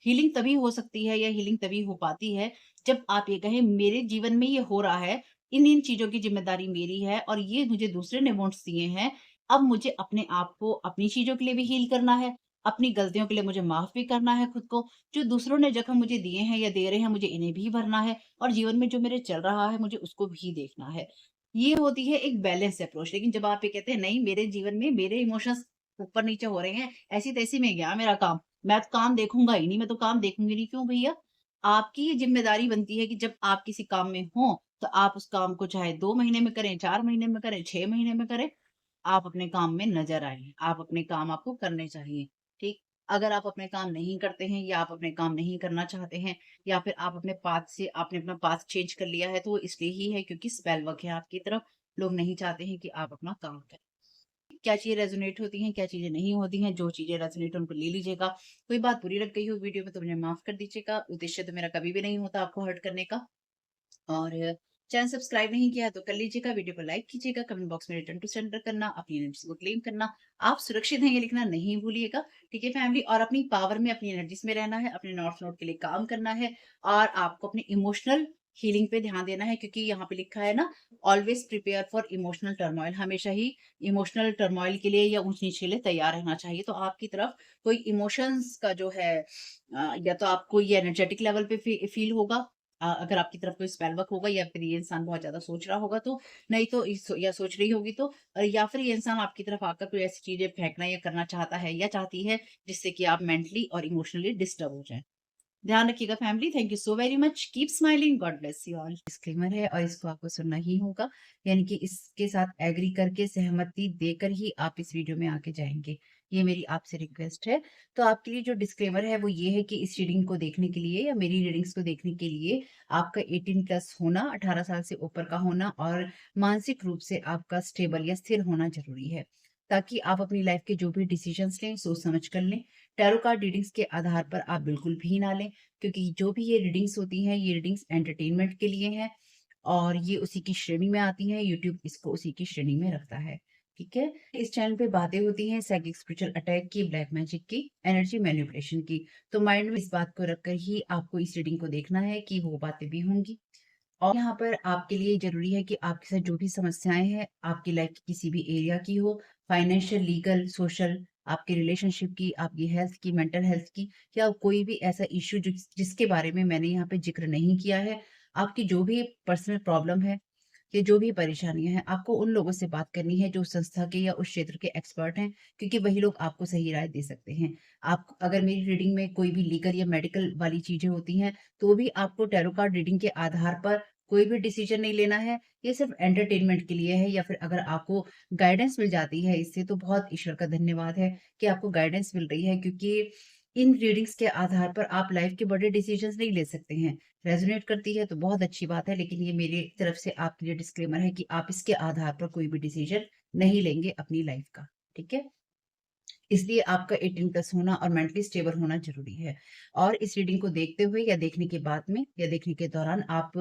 हीलिंग तभी हो सकती है, या हीलिंग तभी हो पाती है, जब आप ये कहें मेरे जीवन में ये हो रहा है, इन चीजों की जिम्मेदारी मेरी है और ये मुझे दूसरे ने वोट्स दिए हैं। अब मुझे अपने आप को अपनी चीजों के लिए भी हील करना है, अपनी गलतियों के लिए मुझे माफ भी करना है खुद को। जो दूसरों ने जख्म मुझे दिए हैं या दे रहे हैं, मुझे इन्हें भी भरना है, और जीवन में जो मेरे चल रहा है मुझे उसको भी देखना है। ये होती है एक बैलेंस अप्रोच। लेकिन जब आप ये कहते हैं नहीं, मेरे जीवन में मेरे इमोशंस ऊपर नीचे हो रहे हैं, ऐसी तैसी में गया मेरा काम, मैं तो काम देखूंगा ही नहीं, मैं तो काम देखूंगी नहीं। क्यों भैया? आपकी ये जिम्मेदारी बनती है कि जब आप किसी काम में हो, तो आप उस काम को चाहे 2 महीने में करें, 4 महीने में करें, 6 महीने में करें, आप अपने काम में नज़र आएँ, आप अपने काम आपको करने चाहिए, ठीक? अगर आप अपने काम नहीं करते हैं, या आप अपने काम नहीं करना चाहते हैं, या फिर आप अपने पाथ से आपने अपना पाथ चेंज कर लिया है, तो वो इसलिए ही है क्योंकि स्पेल वर्क है आपकी तरफ। लोग नहीं चाहते हैं कि आप अपना काम करें। क्या चीज़ें रेज़ोनेट होती हैं, क्या चीज़ें नहीं होती हैं, जो चीज़ें रेज़ोनेट उनको ले लीजिएगा। कोई बात बुरी लग गई हो वीडियो में तो मुझे माफ़ कर दीजिएगा, उद्देश्य तो मेरा कभी भी नहीं होता आपको हर्ट करने का। और चैनल सब्सक्राइब नहीं किया है तो कर लीजिएगा, वीडियो को लाइक कीजिएगा, कमेंट बॉक्स में रिटर्न टू सेंडर करना, अपनी एनर्जी को क्लेम करना, आप सुरक्षित हैं ये लिखना नहीं भूलिएगा। ठीक है फैमिली? और अपनी पावर में, अपनी एनर्जीज में रहना है, अपने नॉर्थ नोड के लिए काम करना है, और आपको अपनी इमोशनल हीलिंग पे ध्यान देना है, क्योंकि यहाँ पे लिखा है ना, always prepare for emotional turmoil. हमेशा ही इमोशनल टर्मोइल के लिए या ऊंच नीच के लिए तैयार रहना चाहिए। तो आपकी तरफ कोई इमोशंस का जो है, या तो आपको ये एनर्जेटिक लेवल पे फील होगा, अगर आपकी तरफ कोई स्पेल वर्क होगा, या फिर ये इंसान बहुत ज़्यादा सोच रहा होगा तो, नहीं तो या सोच रही होगी तो, या फिर ये इंसान आपकी तरफ आकर कोई ऐसी चीज़ें फेंकना या करना चाहता है या चाहती है, जिससे कि आप मेंटली और इमोशनली डिस्टर्ब हो जाएँ। ध्यान रखिएगा family. Thank you so very much. Keep smiling. God bless you all. Disclaimer है और इसको आपको सुनना ही होगा, यानी कि इसके साथ एग्री करके, सहमति देकर ही आप इस वीडियो में आगे जाएंगे। ये मेरी आपसे रिक्वेस्ट है। तो आपके लिए जो डिस्क्लेमर है वो ये है कि इस रीडिंग को देखने के लिए, या मेरी रीडिंग्स को देखने के लिए, आपका 18 प्लस होना, 18 साल से ऊपर का होना, और मानसिक रूप से आपका स्टेबल या स्थिर होना जरूरी है, ताकि आप अपनी लाइफ के जो भी डिसीजंस लें सोच समझ कर लें। टैरो कार्ड रीडिंग्स के आधार पर आप बिल्कुल भी ना लें, क्योंकि जो भी ये रीडिंग्स होती हैं, ये रीडिंग्स एंटरटेनमेंट के लिए हैं, और ये उसी की श्रेणी में आती हैं। यूट्यूब इसको उसी की श्रेणी में रखता है। ठीक है। इस चैनल पे बातें होती हैं साइकिक स्पिरिचुअल अटैक की, ब्लैक मैजिक की, एनर्जी मैनिपुलेशन की। तो माइंड में इस बात को रखकर ही आपको इस रीडिंग को देखना है कि वो बातें भी होंगी। और यहाँ पर आपके लिए ज़रूरी है कि आपके साथ जो भी समस्याएँ हैं, आपकी लाइफ़ की किसी भी एरिया की हो, फाइनेंशियल, लीगल, सोशल, आपके रिलेशनशिप की, आपकी हेल्थ की, मेंटल हेल्थ की, या कोई भी ऐसा इश्यू जिसके बारे में मैंने यहाँ पे ज़िक्र नहीं किया है, आपकी जो भी पर्सनल प्रॉब्लम है, या जो भी परेशानियाँ हैं, आपको उन लोगों से बात करनी है जो उस संस्था के या उस क्षेत्र के एक्सपर्ट हैं, क्योंकि वही लोग आपको सही राय दे सकते हैं। आप अगर मेरी रीडिंग में कोई भी लीगल या मेडिकल वाली चीज़ें होती हैं, तो भी आपको टैरो कार्ड रीडिंग के आधार पर कोई भी डिसीजन नहीं लेना है। ये सिर्फ़ एंटरटेनमेंट के लिए है, या फिर अगर आपको गाइडेंस मिल जाती है इससे, तो बहुत ईश्वर का धन्यवाद है कि आपको गाइडेंस मिल रही है, क्योंकि इन रीडिंग्स के आधार पर आप लाइफ़ के बड़े डिसीजंस नहीं ले सकते हैं। रेज़ोनेट करती है तो बहुत अच्छी बात है, लेकिन ये मेरी तरफ से आपके लिए डिस्क्लेमर है कि आप इसके आधार पर कोई भी डिसीजन नहीं लेंगे अपनी लाइफ़ का। ठीक है? इसलिए आपका 18 प्लस होना और मेंटली स्टेबल होना ज़रूरी है। और इस रीडिंग को देखते हुए या देखने के बाद में या देखने के दौरान आप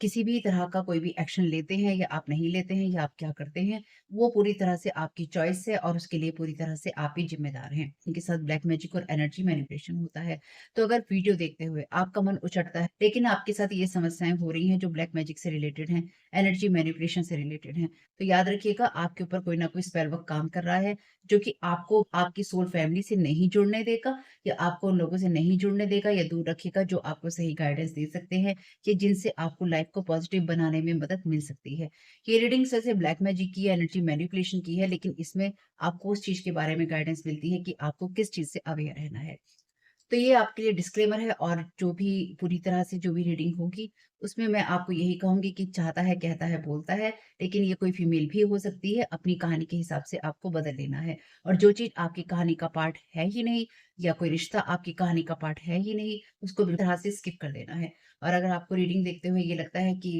किसी भी तरह का कोई भी एक्शन लेते हैं या आप नहीं लेते हैं, या आप क्या करते हैं, वो पूरी तरह से आपकी चॉइस है, और उसके लिए पूरी तरह से आप ही ज़िम्मेदार हैं। इनके साथ ब्लैक मैजिक और एनर्जी मैनिपुलेशन होता है। तो अगर वीडियो देखते हुए आपका मन उचटता है, लेकिन आपके साथ ये समस्याएँ हो रही हैं जो ब्लैक मैजिक से रिलेटेड हैं, एनर्जी मैनिपुलेशन से रिलेटेड हैं, तो याद रखिएगा आपके ऊपर कोई ना कोई स्पेल वर्क काम कर रहा है, जो कि आपको आपकी सोल फैमिली से नहीं जुड़ने देगा या आपको उन लोगों से नहीं जुड़ने देगा या दूर रखेगा जो आपको सही गाइडेंस दे सकते हैं कि जिनसे आपको लाइफ को पॉजिटिव बनाने में मदद मिल सकती है। ये रीडिंग वैसे ब्लैक मैजिक की है, एनर्जी मैनिपुलेशन की है, लेकिन इसमें आपको उस चीज़ के बारे में गाइडेंस मिलती है कि आपको किस चीज़ से अवेयर रहना है। तो ये आपके लिए डिस्क्लेमर है और जो भी पूरी तरह से जो भी रीडिंग होगी, उसमें मैं आपको यही कहूँगी कि चाहता है, कहता है, बोलता है, लेकिन ये कोई फीमेल भी हो सकती है, अपनी कहानी के हिसाब से आपको बदल लेना है। और जो चीज़ आपकी कहानी का पार्ट है ही नहीं या कोई रिश्ता आपकी कहानी का पार्ट है ही नहीं, उसको बिल्कुल तरह से स्किप कर देना है। और अगर आपको रीडिंग देखते हुए ये लगता है कि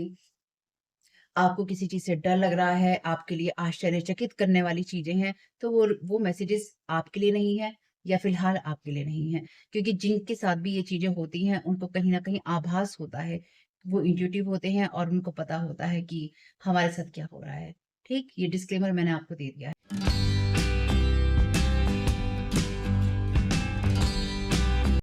आपको किसी चीज़ से डर लग रहा है, आपके लिए आश्चर्यचकित करने वाली चीज़ें हैं, तो वो मैसेजेस आपके लिए नहीं है या फ़िलहाल आपके लिए नहीं है। क्योंकि जिनके साथ भी ये चीज़ें होती हैं, उनको कहीं न कहीं आभास होता है। वो इंट्यूटिव होते हैं और उनको पता होता है कि हमारे साथ क्या हो रहा है। ठीक? ये डिस्क्लेमर मैंने आपको दे दिया है।